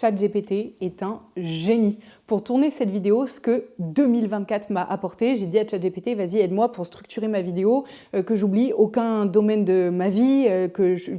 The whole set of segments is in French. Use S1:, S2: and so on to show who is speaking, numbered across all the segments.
S1: ChatGPT est un génie. Pour tourner cette vidéo, ce que 2024 m'a apporté, j'ai dit à ChatGPT, vas-y, aide-moi pour structurer ma vidéo, que j'oublie aucun domaine de ma vie,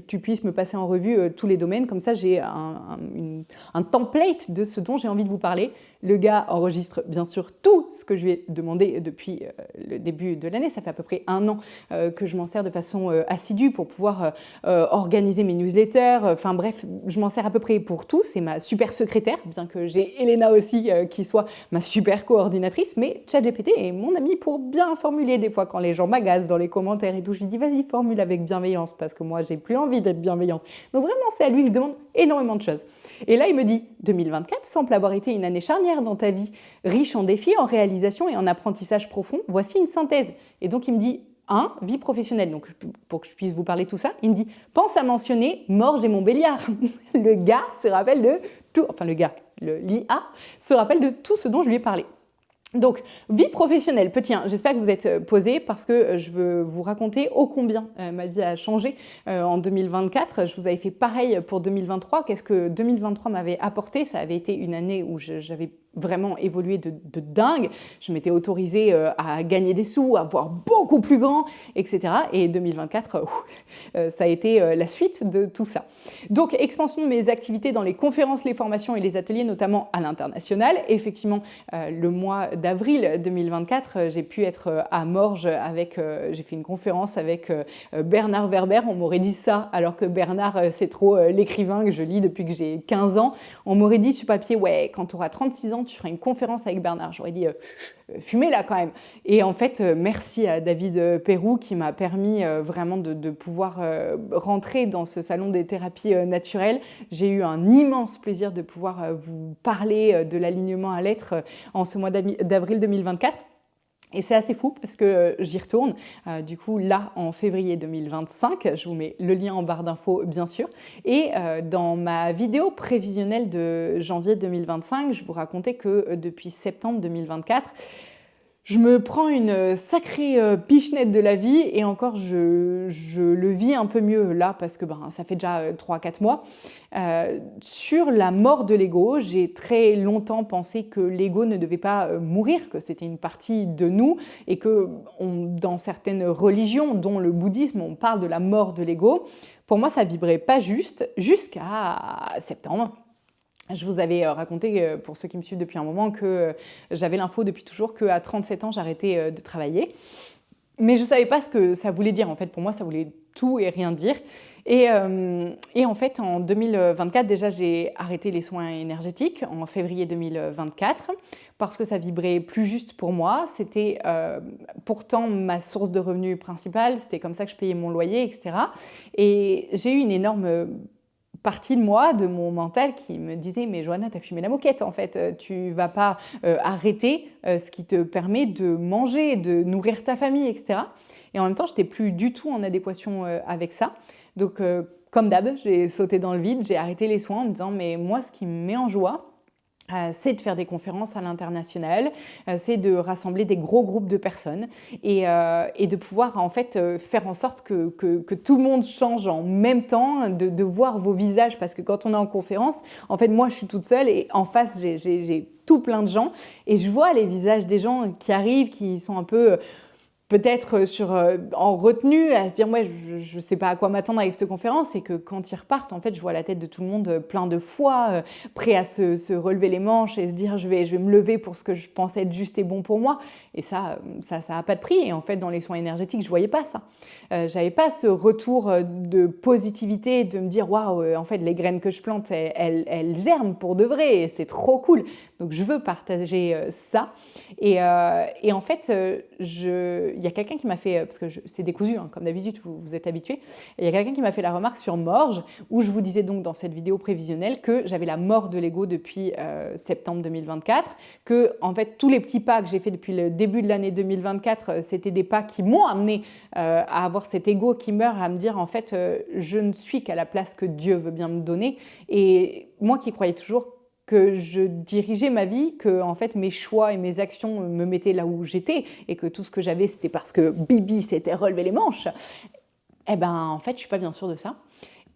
S1: tu puisses me passer en revue tous les domaines. Comme ça, j'ai un template de ce dont j'ai envie de vous parler. Le gars enregistre bien sûr tout ce que je lui ai demandé depuis le début de l'année. Ça fait à peu près 1 an que je m'en sers de façon assidue pour pouvoir organiser mes newsletters. Enfin bref, je m'en sers à peu près pour tout. C'est ma super secrétaire, bien que j'ai Elena aussi qui soit ma super coordinatrice. Mais ChatGPT est mon ami pour bien formuler des fois quand les gens m'agacent dans les commentaires et tout. Je lui dis vas-y, formule avec bienveillance parce que moi j'ai plus envie d'être bienveillante. Donc vraiment, c'est à lui que je demande énormément de choses. Et là, il me dit 2024 semble avoir été une année charnière dans ta vie, riche en défis, en réalisation et en apprentissage profond. Voici une synthèse. Et donc, il me dit 1. Vie professionnelle. Donc, pour que je puisse vous parler de tout ça, il me dit pense à mentionner Morge et Montbéliard. Le gars se rappelle de tout, enfin le gars, l'IA se rappelle de tout ce dont je lui ai parlé. Donc, vie professionnelle, petit 1, j'espère que vous êtes posé parce que je veux vous raconter ô combien ma vie a changé en 2024. Je vous avais fait pareil pour 2023. Qu'est-ce que 2023 m'avait apporté? Ça avait été une année où j'avais vraiment évolué de dingue. Je m'étais autorisée à gagner des sous, à voir beaucoup plus grand, etc. Et 2024, ça a été la suite de tout ça. Donc, expansion de mes activités dans les conférences, les formations et les ateliers, notamment à l'international. Effectivement, le mois d'avril 2024, j'ai pu être à Morges avec, j'ai fait une conférence avec Bernard Werber. On m'aurait dit ça, alors que Bernard, c'est trop l'écrivain que je lis depuis que j'ai 15 ans. On m'aurait dit sur papier, ouais, quand tu auras 36 ans, tu feras une conférence avec Bernard. J'aurais dit, fumez là quand même. Et en fait, merci à David Perrou qui m'a permis vraiment de pouvoir rentrer dans ce salon des thérapies naturelles. J'ai eu un immense plaisir de pouvoir vous parler de l'alignement à l'être en ce mois d'avril 2024. Et c'est assez fou parce que j'y retourne, du coup là en février 2025, je vous mets le lien en barre d'infos bien sûr, et dans ma vidéo prévisionnelle de janvier 2025, je vous racontais que depuis septembre 2024, je me prends une sacrée pichenette de la vie et encore je le vis un peu mieux là parce que ça fait déjà 3-4 mois. Sur la mort de l'ego, j'ai très longtemps pensé que l'ego ne devait pas mourir, que c'était une partie de nous et que dans certaines religions, dont le bouddhisme, on parle de la mort de l'ego. Pour moi, ça vibrait pas juste jusqu'à septembre. Je vous avais raconté, pour ceux qui me suivent depuis un moment, que j'avais l'info depuis toujours qu'à 37 ans, j'arrêtais de travailler. Mais je ne savais pas ce que ça voulait dire. En fait, pour moi, ça voulait tout et rien dire. Et en fait, en 2024, déjà, j'ai arrêté les soins énergétiques en février 2024 parce que ça vibrait plus juste pour moi. C'était pourtant ma source de revenus principale. C'était comme ça que je payais mon loyer, etc. Et j'ai eu une énorme partie de moi, de mon mental qui me disait « Mais Johanna, t'as fumé la moquette en fait, tu vas pas arrêter ce qui te permet de manger, de nourrir ta famille, etc. » Et en même temps, je n'étais plus du tout en adéquation avec ça. Donc, comme d'hab, j'ai sauté dans le vide, j'ai arrêté les soins en me disant « Mais moi, ce qui me met en joie, c'est de faire des conférences à l'international, c'est de rassembler des gros groupes de personnes et de pouvoir en fait faire en sorte que tout le monde change en même temps, de voir vos visages parce que quand on est en conférence, en fait moi je suis toute seule et en face j'ai tout plein de gens et je vois les visages des gens qui arrivent, qui sont un peu peut-être en retenue, à se dire ouais, je ne sais pas à quoi m'attendre avec cette conférence, et que quand ils repartent, en fait, je vois la tête de tout le monde plein de foi, prêt à se relever les manches et se dire je vais me lever pour ce que je pensais être juste et bon pour moi. Et ça n'a pas de prix. Et en fait, dans les soins énergétiques, je ne voyais pas ça. J'avais pas ce retour de positivité, de me dire waouh, en fait, les graines que je plante, elles germent pour de vrai et c'est trop cool. Donc, je veux partager ça. Et en fait, il y a quelqu'un qui m'a fait, parce que c'est décousu, hein, comme d'habitude, vous êtes habitués, il y a quelqu'un qui m'a fait la remarque sur Morges, où je vous disais donc dans cette vidéo prévisionnelle que j'avais la mort de l'ego depuis septembre 2024, que en fait tous les petits pas que j'ai fait depuis le début de l'année 2024, c'était des pas qui m'ont amené à avoir cet ego qui meurt, à me dire en fait je ne suis qu'à la place que Dieu veut bien me donner. Et moi qui croyais toujours que je dirigeais ma vie, que en fait mes choix et mes actions me mettaient là où j'étais et que tout ce que j'avais c'était parce que Bibi s'était relevé les manches, eh ben en fait je suis pas bien sûre de ça.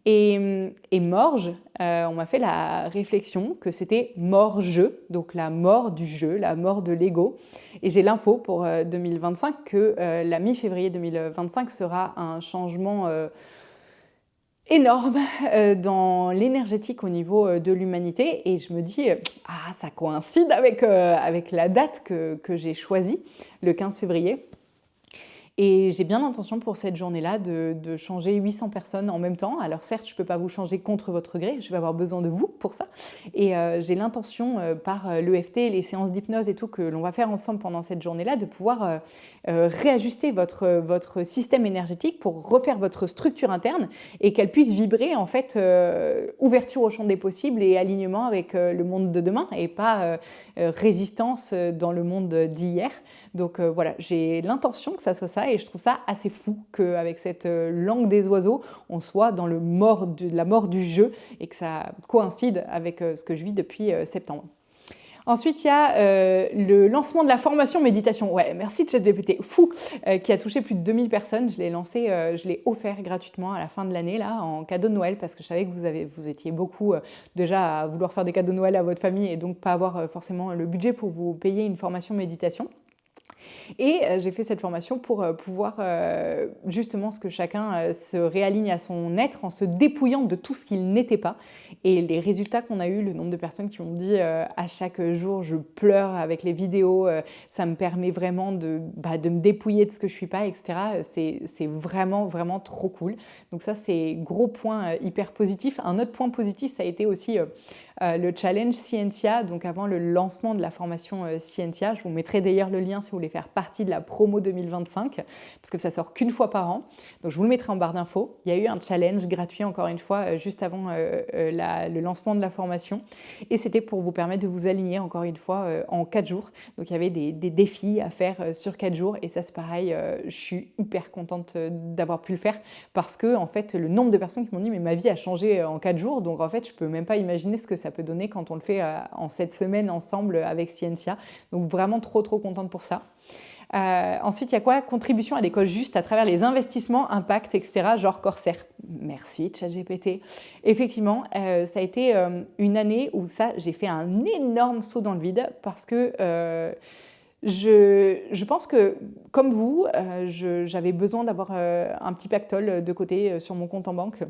S1: Et morge, on m'a fait la réflexion que c'était mort-jeu, donc la mort du jeu, la mort de l'ego. Et j'ai l'info pour 2025 que la mi-février 2025 sera un changement énorme dans l'énergétique au niveau de l'humanité. Et je me dis, ça coïncide avec la date que j'ai choisie, le 15 février. Et j'ai bien l'intention pour cette journée-là de changer 800 personnes en même temps. Alors certes, je ne peux pas vous changer contre votre gré, je vais avoir besoin de vous pour ça. Et j'ai l'intention, par l'EFT, les séances d'hypnose et tout que l'on va faire ensemble pendant cette journée-là, de pouvoir réajuster votre système énergétique pour refaire votre structure interne et qu'elle puisse vibrer en fait ouverture au champ des possibles et alignement avec le monde de demain et pas résistance dans le monde d'hier. Donc voilà, j'ai l'intention que ça soit ça. Et je trouve ça assez fou qu'avec cette langue des oiseaux, on soit dans la mort du jeu et que ça coïncide avec ce que je vis depuis septembre. Ensuite, il y a le lancement de la formation méditation. Ouais, merci ChatGPT, fou, qui a touché plus de 2000 personnes. Je l'ai lancé, je l'ai offert gratuitement à la fin de l'année, là, en cadeau de Noël, parce que je savais que vous étiez beaucoup déjà à vouloir faire des cadeaux de Noël à votre famille et donc pas avoir forcément le budget pour vous payer une formation méditation. Et j'ai fait cette formation pour pouvoir justement ce que chacun se réaligne à son être en se dépouillant de tout ce qu'il n'était pas. Et les résultats qu'on a eu, le nombre de personnes qui m'ont dit à chaque jour je pleure avec les vidéos, ça me permet vraiment de me dépouiller de ce que je suis pas, etc. C'est vraiment, vraiment trop cool. Donc ça, c'est gros point hyper positif. Un autre point positif, ça a été aussi le challenge Scientia, donc avant le lancement de la formation Scientia. Je vous mettrai d'ailleurs le lien si vous voulez faire partie de la promo 2025, parce que ça sort qu'une fois par an. Donc je vous le mettrai en barre d'infos. Il y a eu un challenge gratuit, encore une fois, juste avant le lancement de la formation. Et c'était pour vous permettre de vous aligner, encore une fois, en 4 jours. Donc il y avait des défis à faire sur 4 jours. Et ça, c'est pareil, je suis hyper contente d'avoir pu le faire, parce que, en fait, le nombre de personnes qui m'ont dit « mais ma vie a changé en 4 jours ». Donc en fait, je peux même pas imaginer ce que ça peut donner quand on le fait en 7 semaines ensemble avec Scientia. Donc vraiment trop contente pour ça. Ensuite, il y a quoi? Contribution à des causes justes à travers les investissements, impact, etc., genre Corsair. Merci ChatGPT. Effectivement, ça a été une année où j'ai fait un énorme saut dans le vide parce que je pense que, comme vous, j'avais besoin d'avoir un petit pactole de côté sur mon compte en banque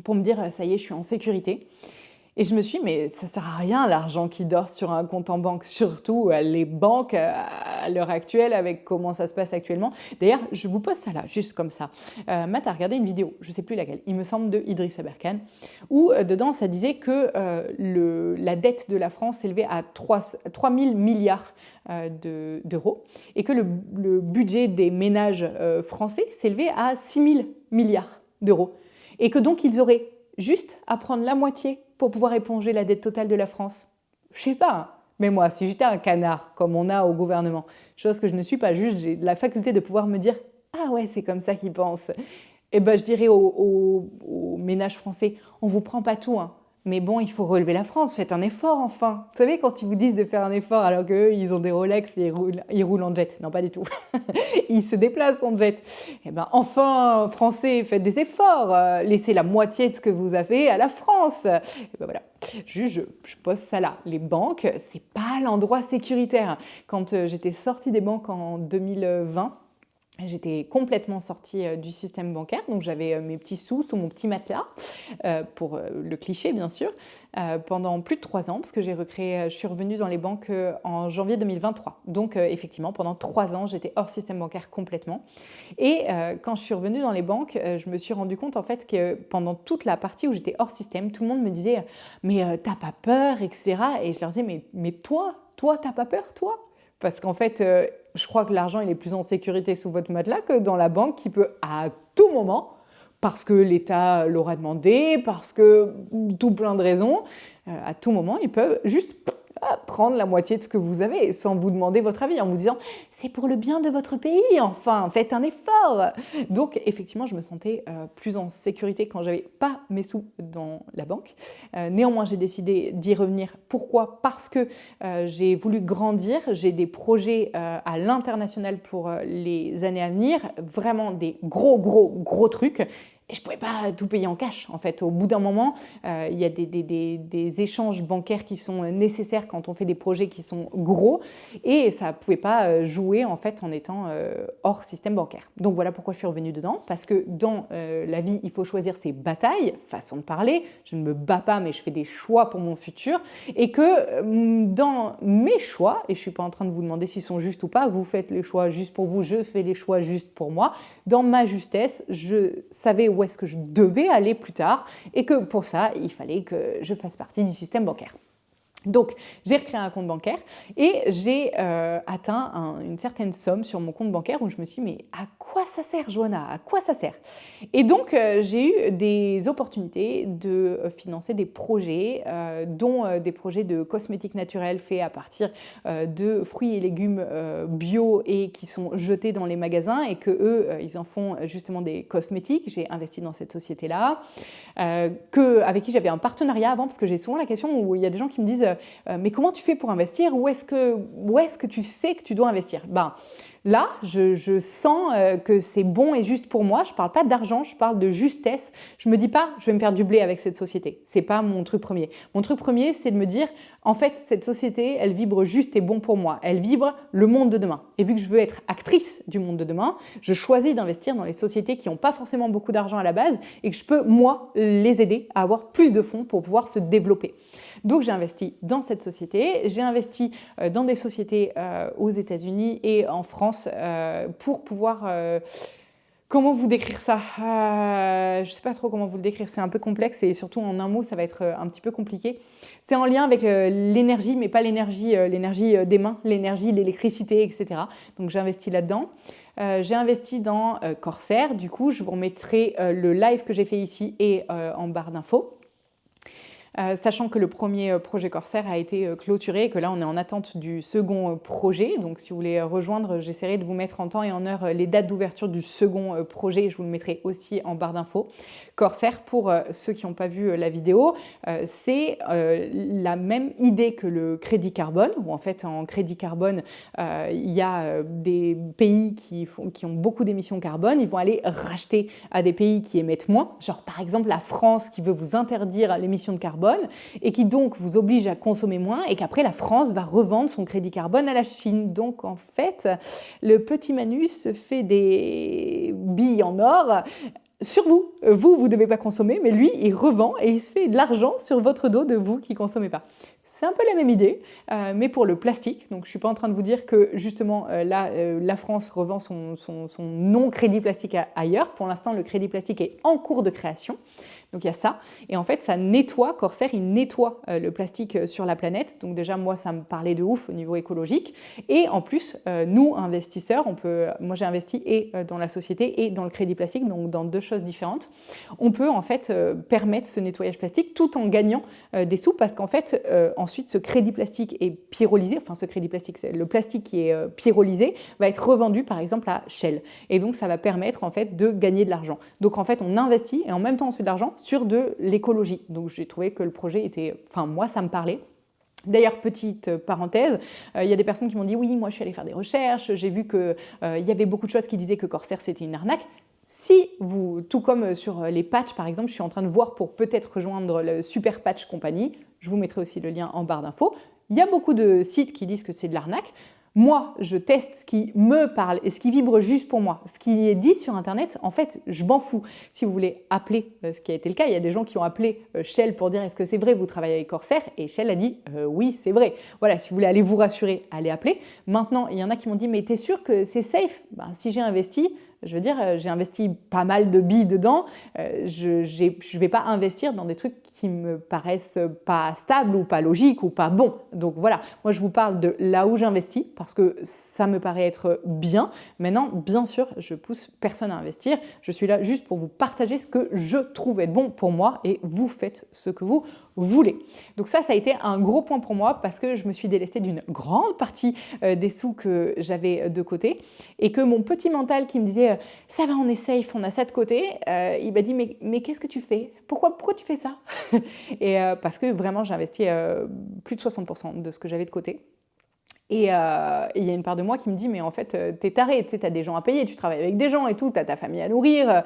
S1: pour me dire, ça y est, je suis en sécurité. Et je me suis dit, mais ça ne sert à rien l'argent qui dort sur un compte en banque, surtout les banques à l'heure actuelle, avec comment ça se passe actuellement. D'ailleurs, je vous pose ça là, juste comme ça. Matt a regardé une vidéo, je ne sais plus laquelle, il me semble de Idriss Aberkan, où dedans ça disait que la dette de la France s'élevait à 3 000 milliards d'euros et que le budget des ménages français s'élevait à 6 000 milliards d'euros. Et que donc ils auraient juste à prendre la moitié pour pouvoir éponger la dette totale de la France. Je sais pas, hein. Mais moi, si j'étais un canard, comme on a au gouvernement, chose que je ne suis pas, juste j'ai la faculté de pouvoir me dire « Ah ouais, c'est comme ça qu'ils pensent ». Et ben je dirais aux ménages français « On vous prend pas tout, hein. Mais bon, il faut relever la France, faites un effort enfin ». Vous savez, quand ils vous disent de faire un effort alors qu'eux, ils ont des Rolex et ils roulent en jet. Non, pas du tout. Ils se déplacent en jet. Eh ben, enfin, Français, faites des efforts. Laissez la moitié de ce que vous avez à la France. Et ben voilà. Je pose ça là. Les banques, c'est pas l'endroit sécuritaire. Quand j'étais sortie des banques en 2020, j'étais complètement sortie du système bancaire, donc j'avais mes petits sous sous mon petit matelas, pour le cliché bien sûr, pendant plus de 3 ans, parce que je suis revenue dans les banques en janvier 2023. Donc effectivement, pendant 3 ans, j'étais hors système bancaire complètement. Et quand je suis revenue dans les banques, je me suis rendu compte en fait que pendant toute la partie où j'étais hors système, tout le monde me disait « mais t'as pas peur, etc. » Et je leur disais « mais toi, t'as pas peur, toi ?» Parce qu'en fait, je crois que l'argent il est plus en sécurité sous votre matelas que dans la banque qui peut à tout moment, parce que l'État l'aura demandé, parce que tout plein de raisons, à tout moment, ils peuvent juste prendre la moitié de ce que vous avez sans vous demander votre avis, en vous disant « c'est pour le bien de votre pays, enfin, faites un effort !» Donc, effectivement, je me sentais plus en sécurité quand j'avais pas mes sous dans la banque. Néanmoins, j'ai décidé d'y revenir. Pourquoi? Parce que j'ai voulu grandir, j'ai des projets à l'international pour les années à venir, vraiment des gros trucs. et je ne pouvais pas tout payer en cash. En fait, au bout d'un moment, il y a des échanges bancaires qui sont nécessaires quand on fait des projets qui sont gros et ça ne pouvait pas jouer en fait en étant hors système bancaire. Donc voilà pourquoi je suis revenue dedans, parce que dans la vie, il faut choisir ses batailles, façon de parler. Je ne me bats pas, mais je fais des choix pour mon futur et que dans mes choix, et je ne suis pas en train de vous demander s'ils sont justes ou pas, vous faites les choix juste pour vous, je fais les choix juste pour moi. Dans ma justesse, je savais où est-ce que je devais aller plus tard et que pour ça, il fallait que je fasse partie du système bancaire. Donc, j'ai recréé un compte bancaire et j'ai atteint une certaine somme sur mon compte bancaire où je me suis dit, mais à quoi ça sert, Joanna? À quoi ça sert? Et donc, j'ai eu des opportunités de financer des projets, dont des projets de cosmétiques naturels faits à partir de fruits et légumes bio et qui sont jetés dans les magasins et que eux, ils en font justement des cosmétiques. J'ai investi dans cette société-là, avec qui j'avais un partenariat avant, parce que j'ai souvent la question où il y a des gens qui me disent mais comment tu fais pour investir? Où est-ce que tu sais que tu dois investir? Là, je sens que c'est bon et juste pour moi. Je ne parle pas d'argent, je parle de justesse. Je ne me dis pas, je vais me faire du blé avec cette société. Ce n'est pas mon truc premier. Mon truc premier, c'est de me dire, en fait, cette société, elle vibre juste et bon pour moi. Elle vibre le monde de demain. Et vu que je veux être actrice du monde de demain, je choisis d'investir dans les sociétés qui n'ont pas forcément beaucoup d'argent à la base et que je peux, moi, les aider à avoir plus de fonds pour pouvoir se développer. Donc, j'ai investi dans cette société. J'ai investi dans des sociétés aux États-Unis et en France pour pouvoir... comment vous décrire ça? Je ne sais pas trop comment vous le décrire, c'est un peu complexe et surtout en un mot, ça va être un petit peu compliqué. C'est en lien avec l'énergie, mais pas l'énergie des mains, l'énergie, l'électricité, etc. Donc j'ai investi là-dedans. J'ai investi dans Corsair, du coup je vous remettrai le live que j'ai fait ici et en barre d'infos. Sachant que le premier projet Corsair a été clôturé et que là on est en attente du second projet. Donc si vous voulez rejoindre, j'essaierai de vous mettre en temps et en heure les dates d'ouverture du second projet. Je vous le mettrai aussi en barre d'infos. Corsair, pour ceux qui n'ont pas vu la vidéo, c'est la même idée que le crédit carbone, où en fait en crédit carbone, il y a des pays qui ont beaucoup d'émissions carbone. Ils vont aller racheter à des pays qui émettent moins. Genre par exemple la France qui veut vous interdire l'émission de carbone et qui donc vous oblige à consommer moins et qu'après la France va revendre son crédit carbone à la Chine. Donc en fait, le petit Manu se fait des billes en or sur vous. Vous ne devez pas consommer, mais lui, il revend et il se fait de l'argent sur votre dos de vous qui ne consommez pas. C'est un peu la même idée, mais pour le plastique. Donc je ne suis pas en train de vous dire que justement là, la France revend son non-crédit plastique ailleurs. Pour l'instant, le crédit plastique est en cours de création. Donc il y a ça. Et en fait, ça nettoie, Corsair, il nettoie le plastique sur la planète. Donc déjà, moi, ça me parlait de ouf au niveau écologique. Et en plus, nous, investisseurs, moi j'ai investi et dans la société et dans le crédit plastique, donc dans deux choses différentes. On peut en fait permettre ce nettoyage plastique tout en gagnant des sous parce qu'en fait, ensuite, ce crédit plastique est pyrolysé. Enfin, ce crédit plastique, c'est le plastique qui est pyrolysé, va être revendu par exemple à Shell. Et donc, ça va permettre en fait de gagner de l'argent. Donc en fait, on investit et en même temps, on se fait de l'argent sur de l'écologie. Donc j'ai trouvé que le projet était... Enfin, moi, ça me parlait. D'ailleurs, petite parenthèse, il y a des personnes qui m'ont dit « Oui, moi, je suis allée faire des recherches, j'ai vu qu'il y avait beaucoup de choses qui disaient que Corsair, c'était une arnaque. » Si vous, tout comme sur les patchs, par exemple, je suis en train de voir pour peut-être rejoindre le Super Patch Company, je vous mettrai aussi le lien en barre d'infos, il y a beaucoup de sites qui disent que c'est de l'arnaque. Moi, je teste ce qui me parle et ce qui vibre juste pour moi. Ce qui est dit sur Internet, en fait, je m'en fous. Si vous voulez appeler, ce qui a été le cas, il y a des gens qui ont appelé Shell pour dire « Est-ce que c'est vrai, vous travaillez avec Corsair ?» Et Shell a dit « Oui, c'est vrai. » Voilà, si vous voulez aller vous rassurer, allez appeler. Maintenant, il y en a qui m'ont dit « Mais t'es sûr que c'est safe ?» Si j'ai investi, je veux dire, j'ai investi pas mal de billes dedans. Je vais pas investir dans des trucs qui me paraissent pas stables ou pas logiques ou pas bons. Donc voilà, moi je vous parle de là où j'investis parce que ça me paraît être bien. Maintenant, bien sûr, je pousse personne à investir. Je suis là juste pour vous partager ce que je trouve être bon pour moi et vous faites ce que vous voulez. Donc ça a été un gros point pour moi parce que je me suis délestée d'une grande partie des sous que j'avais de côté et que mon petit mental qui me disait « ça va, on est safe, on a ça de côté », il m'a dit « mais qu'est-ce que tu fais ? Pourquoi tu fais ça ?» Et parce que vraiment j'ai investi plus de 60% de ce que j'avais de côté. Et il y a une part de moi qui me dit, mais en fait, t'es taré, tu sais, t'as des gens à payer, tu travailles avec des gens et tout, t'as ta famille à nourrir.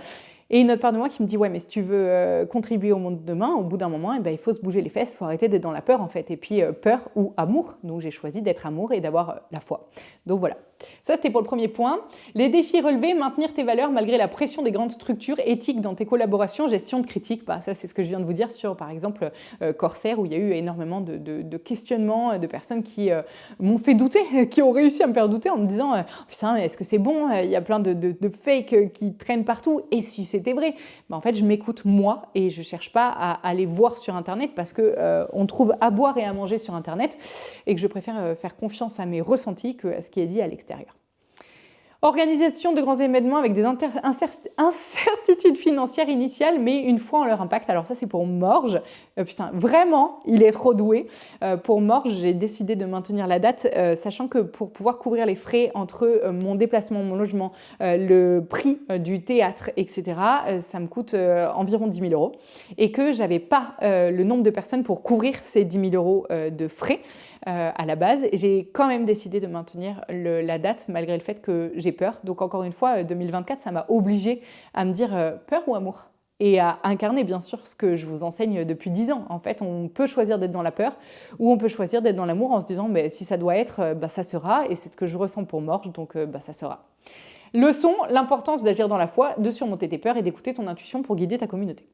S1: Et une autre part de moi qui me dit, ouais, mais si tu veux contribuer au monde de demain, au bout d'un moment, eh ben, il faut se bouger les fesses, il faut arrêter d'être dans la peur, en fait. Et puis, peur ou amour. Donc, j'ai choisi d'être amour et d'avoir la foi. Donc, voilà. Ça, c'était pour le premier point. Les défis relevés, maintenir tes valeurs malgré la pression des grandes structures, éthique dans tes collaborations, gestion de critiques. Bah, ça, c'est ce que je viens de vous dire sur, par exemple, Corsair, où il y a eu énormément de questionnements, de personnes qui m'ont fait douter, qui ont réussi à me faire douter en me disant putain, est-ce que c'est bon? Il y a plein de fakes qui traînent partout. Et si c'était vrai? Bah, en fait, je m'écoute moi et je ne cherche pas à aller voir sur Internet parce qu'on trouve à boire et à manger sur Internet et que je préfère faire confiance à mes ressentis que à ce qui est dit à l'extérieur. Organisation de grands événements avec des incertitudes financières initiales, mais une fois en leur impact. Alors ça, c'est pour Morge. Putain, vraiment, il est trop doué. Pour Morge, j'ai décidé de maintenir la date, sachant que pour pouvoir couvrir les frais entre mon déplacement, mon logement, le prix du théâtre, etc., ça me coûte environ 10 000 €. Et que je n'avais pas le nombre de personnes pour couvrir ces 10 000 € de frais. À la base, j'ai quand même décidé de maintenir la date malgré le fait que j'ai peur. Donc encore une fois, 2024, ça m'a obligée à me dire peur ou amour et à incarner bien sûr ce que je vous enseigne depuis 10 ans. En fait, on peut choisir d'être dans la peur ou on peut choisir d'être dans l'amour en se disant si ça doit être, ça sera, et c'est ce que je ressens pour Morge, donc ça sera. Leçon, l'importance d'agir dans la foi, de surmonter tes peurs et d'écouter ton intuition pour guider ta communauté.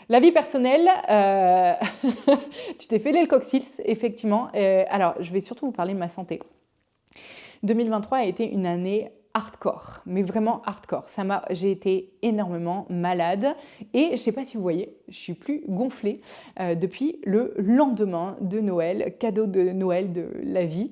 S1: La vie personnelle, tu t'es fait le coccyx, effectivement. Alors, je vais surtout vous parler de ma santé. 2023 a été une année hardcore, mais vraiment hardcore. J'ai été énormément malade et je ne sais pas si vous voyez, je suis plus gonflée depuis le lendemain de Noël, cadeau de Noël de la vie.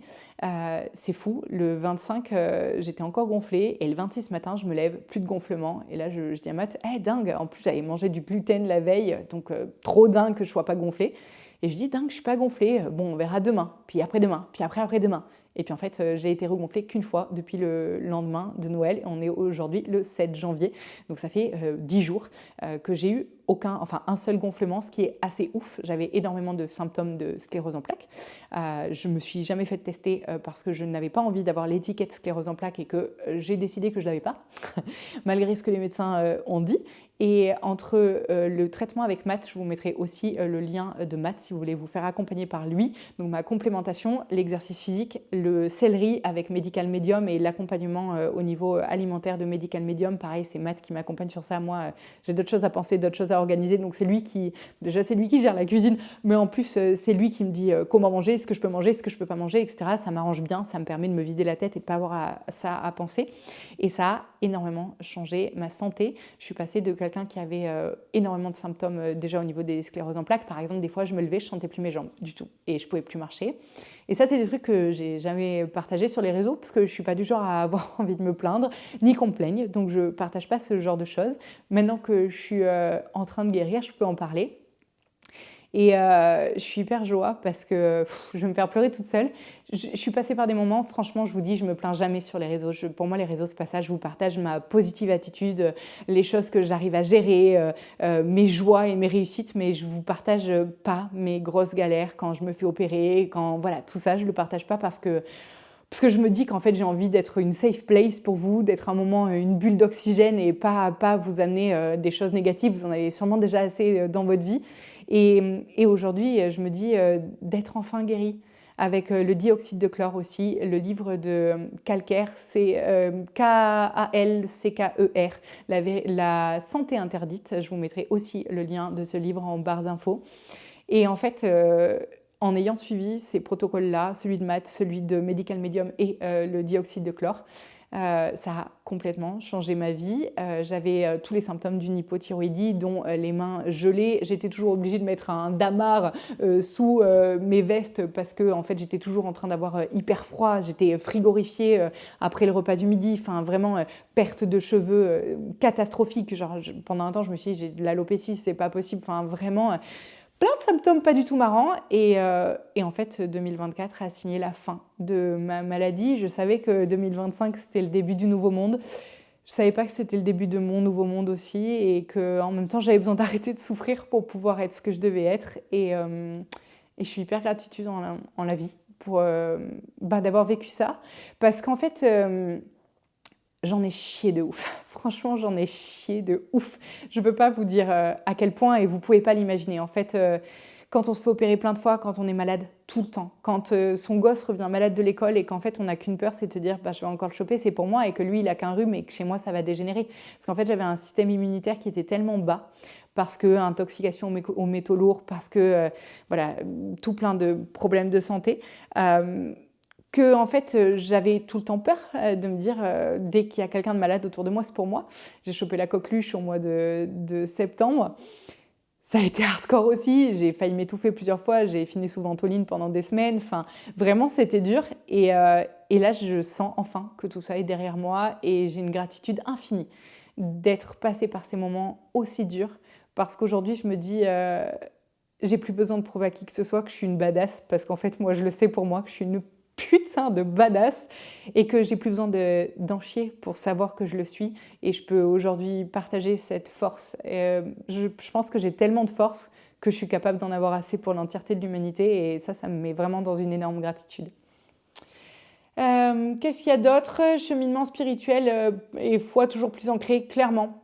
S1: C'est fou, le 25, j'étais encore gonflée et le 26 ce matin, je me lève, plus de gonflement. Et là, je dis à Matt, dingue, en plus j'avais mangé du gluten la veille, donc trop dingue que je ne sois pas gonflée. Et je dis, dingue, je ne suis pas gonflée, bon, on verra demain, puis après-demain, puis après-demain. Et puis en fait, j'ai été regonflée qu'une fois depuis le lendemain de Noël. On est aujourd'hui le 7 janvier. Donc ça fait 10 jours que j'ai eu un seul gonflement, ce qui est assez ouf. J'avais énormément de symptômes de sclérose en plaques. Je ne me suis jamais fait tester parce que je n'avais pas envie d'avoir l'étiquette sclérose en plaques et que j'ai décidé que je ne l'avais pas, malgré ce que les médecins ont dit. Et entre le traitement avec Matt, je vous mettrai aussi le lien de Matt si vous voulez vous faire accompagner par lui. Donc ma complémentation, l'exercice physique, le céleri avec Medical Medium et l'accompagnement au niveau alimentaire de Medical Medium. Pareil, c'est Matt qui m'accompagne sur ça. Moi, j'ai d'autres choses à penser, d'autres choses à organiser. Donc c'est lui qui gère la cuisine, mais en plus c'est lui qui me dit comment manger, ce que je peux manger, ce que je peux pas manger, etc. Ça m'arrange bien, ça me permet de me vider la tête et de pas avoir ça à penser. Et ça a énormément changé ma santé. Je suis passée de quelqu'un qui avait énormément de symptômes déjà au niveau des scléroses en plaques. Par exemple, des fois, je me levais, je sentais plus mes jambes du tout et je pouvais plus marcher. Et ça, c'est des trucs que j'ai jamais partagés sur les réseaux parce que je suis pas du genre à avoir envie de me plaindre ni qu'on me plaigne. Donc, je partage pas ce genre de choses. Maintenant que je suis en train de guérir, je peux en parler. Et je suis hyper joie parce que je vais me faire pleurer toute seule. Je suis passée par des moments, franchement, je vous dis, je me plains jamais sur les réseaux. Pour moi, les réseaux, c'est pas ça. Je vous partage ma positive attitude, les choses que j'arrive à gérer, mes joies et mes réussites, mais je vous partage pas mes grosses galères quand je me fais opérer, voilà, tout ça, je le partage pas parce que je me dis qu'en fait, j'ai envie d'être une safe place pour vous, d'être un moment, une bulle d'oxygène et pas vous amener des choses négatives. Vous en avez sûrement déjà assez dans votre vie. Et aujourd'hui, je me dis d'être enfin guérie. Avec le dioxyde de chlore aussi, le livre de Kalker, c'est Kalcker, la santé interdite. Je vous mettrai aussi le lien de ce livre en barre d'infos. Et en fait, en ayant suivi ces protocoles-là, celui de Matt, celui de Medical Medium et le dioxyde de chlore, ça a complètement changé ma vie. J'avais tous les symptômes d'une hypothyroïdie, dont les mains gelées. J'étais toujours obligée de mettre un damar sous mes vestes parce que en fait, j'étais toujours en train d'avoir hyper froid. J'étais frigorifiée après le repas du midi. Enfin, vraiment, perte de cheveux catastrophique. Genre, pendant un temps, je me suis dit, j'ai de l'alopécie, c'est pas possible. Enfin, vraiment... plein de symptômes pas du tout marrants et en fait 2024 a signé la fin de ma maladie. Je savais que 2025 c'était le début du nouveau monde. Je savais pas que c'était le début de mon nouveau monde aussi et qu'en même temps j'avais besoin d'arrêter de souffrir pour pouvoir être ce que je devais être et je suis hyper gratitude en la vie d'avoir vécu ça. Parce qu'en fait, j'en ai chié de ouf. Franchement, j'en ai chié de ouf. Je ne peux pas vous dire à quel point et vous ne pouvez pas l'imaginer. En fait, quand on se fait opérer plein de fois, quand on est malade tout le temps, quand son gosse revient malade de l'école et qu'en fait on n'a qu'une peur, c'est de se dire bah, je vais encore le choper, c'est pour moi, et que lui il a qu'un rhume et que chez moi ça va dégénérer. Parce qu'en fait j'avais un système immunitaire qui était tellement bas, parce que intoxication aux métaux lourds, parce que voilà, tout plein de problèmes de santé. Que en fait j'avais tout le temps peur de me dire dès qu'il y a quelqu'un de malade autour de moi, c'est pour moi. J'ai chopé la coqueluche au mois de septembre. Ça a été hardcore aussi, j'ai failli m'étouffer plusieurs fois, j'ai fini sous ventoline pendant des semaines, enfin vraiment c'était dur et là je sens enfin que tout ça est derrière moi et j'ai une gratitude infinie d'être passée par ces moments aussi durs parce qu'aujourd'hui je me dis j'ai plus besoin de prouver à qui que ce soit que je suis une badass parce qu'en fait moi je le sais pour moi que je suis une putain de badass et que j'ai plus besoin d'en chier pour savoir que je le suis et je peux aujourd'hui partager cette force. Je pense que j'ai tellement de force que je suis capable d'en avoir assez pour l'entièreté de l'humanité et ça me met vraiment dans une énorme gratitude. Qu'est-ce qu'il y a d'autre? Cheminement spirituel et foi toujours plus ancrée, clairement.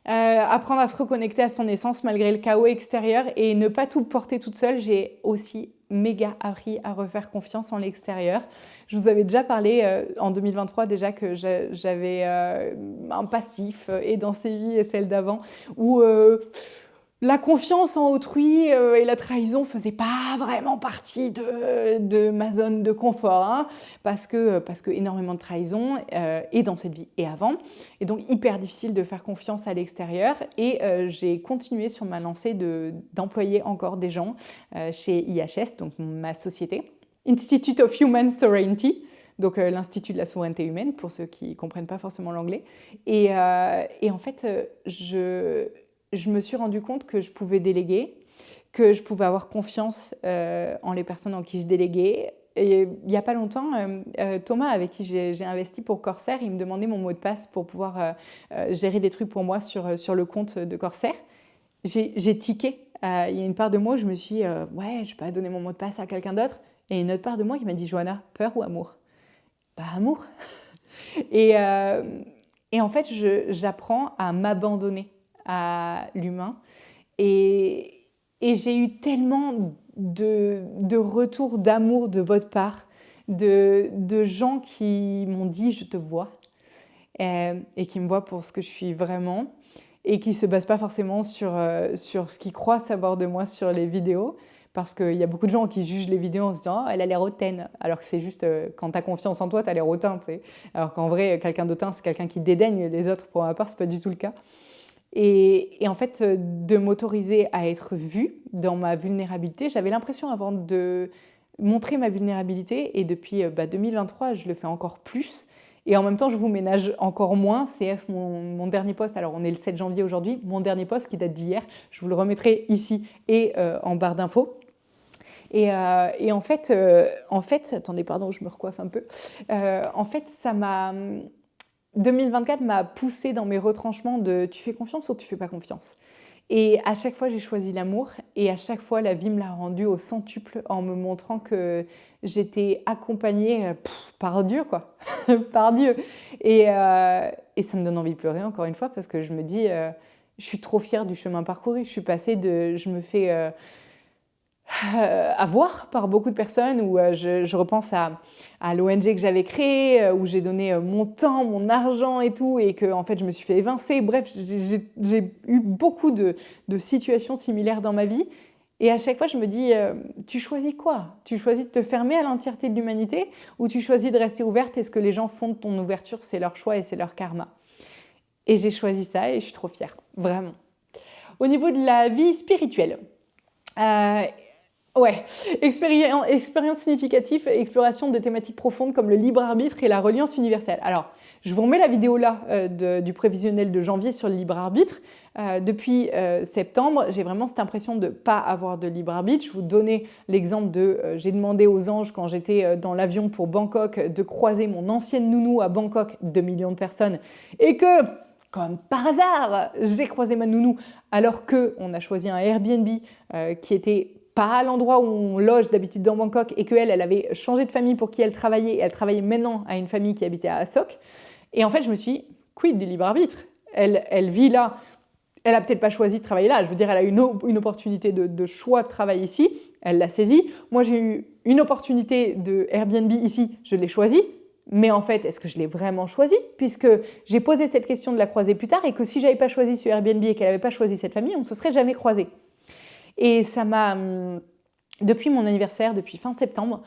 S1: Apprendre à se reconnecter à son essence malgré le chaos extérieur et ne pas tout porter toute seule. J'ai aussi méga appris à refaire confiance en l'extérieur. Je vous avais déjà parlé en 2023 déjà que j'avais un passif et dans ces vies et celles d'avant où la confiance en autrui et la trahison ne faisaient pas vraiment partie de ma zone de confort, hein, parce que énormément de trahison et dans cette vie et avant. Et donc hyper difficile de faire confiance à l'extérieur. Et j'ai continué sur ma lancée d'employer encore des gens chez IHS, donc ma société, Institute of Human Sovereignty. Donc l'Institut de la souveraineté humaine, pour ceux qui ne comprennent pas forcément l'anglais. Et en fait, je me suis rendu compte que je pouvais déléguer, que je pouvais avoir confiance en les personnes en qui je déléguais. Et il n'y a pas longtemps, Thomas, avec qui j'ai investi pour Corsair, il me demandait mon mot de passe pour pouvoir gérer des trucs pour moi sur le compte de Corsair. J'ai tiqué. Il y a une part de moi où je me suis dit, ouais, je ne vais pas donner mon mot de passe à quelqu'un d'autre. Et une autre part de moi qui m'a dit, Johanna, peur ou amour? Bah, amour. Et en fait, j'apprends à m'abandonner à l'humain. Et j'ai eu tellement de retours d'amour de votre part, de gens qui m'ont dit « je te vois » et qui me voient pour ce que je suis vraiment et qui ne se basent pas forcément sur ce qu'ils croient savoir de moi sur les vidéos. Parce qu'il y a beaucoup de gens qui jugent les vidéos en se disant « oh, elle a l'air hautaine », alors que c'est juste quand tu as confiance en toi, tu as l'air hautain. Tu sais. Alors qu'en vrai, quelqu'un d'hautain, c'est quelqu'un qui dédaigne les autres. Pour ma part, ce n'est pas du tout le cas. Et en fait, de m'autoriser à être vue dans ma vulnérabilité, j'avais l'impression avant de montrer ma vulnérabilité. Et depuis 2023, je le fais encore plus. Et en même temps, je vous ménage encore moins. CF, mon dernier post, alors on est le 7 janvier aujourd'hui, mon dernier post qui date d'hier, je vous le remettrai ici et en barre d'infos. Et en fait, attendez, pardon, je me recoiffe un peu. En fait, 2024 m'a poussée dans mes retranchements de tu fais confiance ou tu fais pas confiance. Et à chaque fois, j'ai choisi l'amour et à chaque fois, la vie me l'a rendu au centuple en me montrant que j'étais accompagnée par Dieu, quoi. Par Dieu. Et ça me donne envie de pleurer encore une fois parce que je me dis, je suis trop fière du chemin parcouru. Je suis passée je me fais avoir par beaucoup de personnes où je repense à l'ONG que j'avais créée, où j'ai donné mon temps, mon argent et tout, et que en fait je me suis fait évincer. Bref, j'ai eu beaucoup de situations similaires dans ma vie. Et à chaque fois, je me dis, tu choisis quoi? Tu choisis de te fermer à l'entièreté de l'humanité ou tu choisis de rester ouverte et ce que les gens font de ton ouverture, c'est leur choix et c'est leur karma. Et j'ai choisi ça et je suis trop fière, vraiment. Au niveau de la vie spirituelle, ouais, expérience significative, exploration de thématiques profondes comme le libre arbitre et la reliance universelle. Alors, je vous remets la vidéo là du prévisionnel de janvier sur le libre arbitre. Depuis septembre, j'ai vraiment cette impression de ne pas avoir de libre arbitre. Je vous donnais l'exemple j'ai demandé aux anges quand j'étais dans l'avion pour Bangkok de croiser mon ancienne nounou à Bangkok, 2 millions de personnes, et que, comme par hasard, j'ai croisé ma nounou alors qu'on a choisi un Airbnb qui était pas à l'endroit où on loge d'habitude dans Bangkok et qu'elle, elle avait changé de famille pour qui elle travaillait et elle travaillait maintenant à une famille qui habitait à Asok. Et en fait, je me suis dit, quid du libre arbitre? Elle vit là, elle a peut-être pas choisi de travailler là. Je veux dire, elle a une opportunité de choix de travail ici, elle l'a saisie. Moi, j'ai eu une opportunité de Airbnb ici, je l'ai choisie. Mais en fait, est-ce que je l'ai vraiment choisi? Puisque j'ai posé cette question de la croiser plus tard et que si j'avais pas choisi ce Airbnb et qu'elle n'avait pas choisi cette famille, on ne se serait jamais croisés. Et ça m'a, depuis mon anniversaire, depuis fin septembre,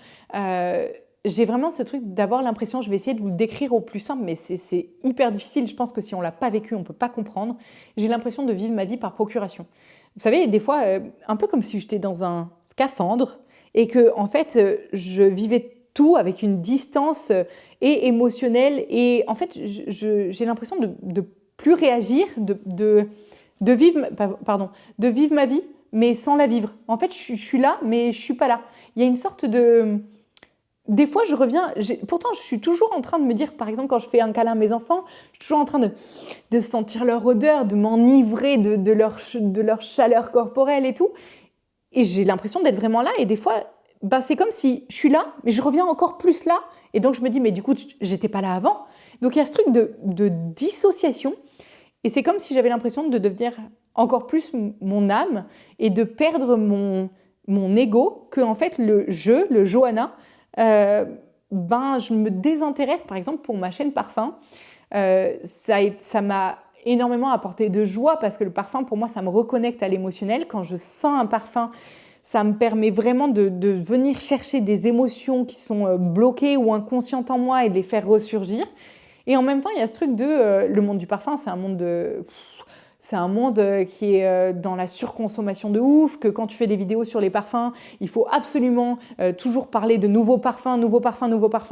S1: j'ai vraiment ce truc d'avoir l'impression, je vais essayer de vous le décrire au plus simple, mais c'est hyper difficile. Je pense que si on ne l'a pas vécu, on ne peut pas comprendre. J'ai l'impression de vivre ma vie par procuration. Vous savez, des fois, un peu comme si j'étais dans un scaphandre et que, en fait, je vivais tout avec une distance et émotionnelle. Et en fait, j'ai l'impression de plus réagir, de vivre ma vie, mais sans la vivre. En fait, je suis là, mais je suis pas là. Il y a une sorte de... Des fois, je reviens... Pourtant, je suis toujours en train de me dire, par exemple, quand je fais un câlin à mes enfants, je suis toujours en train de sentir leur odeur, de m'enivrer de leur chaleur corporelle et tout. Et j'ai l'impression d'être vraiment là. Et des fois, c'est comme si je suis là, mais je reviens encore plus là. Et donc, je me dis, mais du coup, j'étais pas là avant. Donc, il y a ce truc de dissociation. Et c'est comme si j'avais l'impression de devenir encore plus mon âme et de perdre mon ego, que en fait le Johanna, je me désintéresse par exemple pour ma chaîne parfum. Ça m'a énormément apporté de joie parce que le parfum pour moi ça me reconnecte à l'émotionnel. Quand je sens un parfum, ça me permet vraiment de venir chercher des émotions qui sont bloquées ou inconscientes en moi et de les faire ressurgir. Et en même temps, il y a ce truc le monde du parfum, c'est un monde qui est dans la surconsommation de ouf, que quand tu fais des vidéos sur les parfums, il faut absolument toujours parler de nouveaux parfums,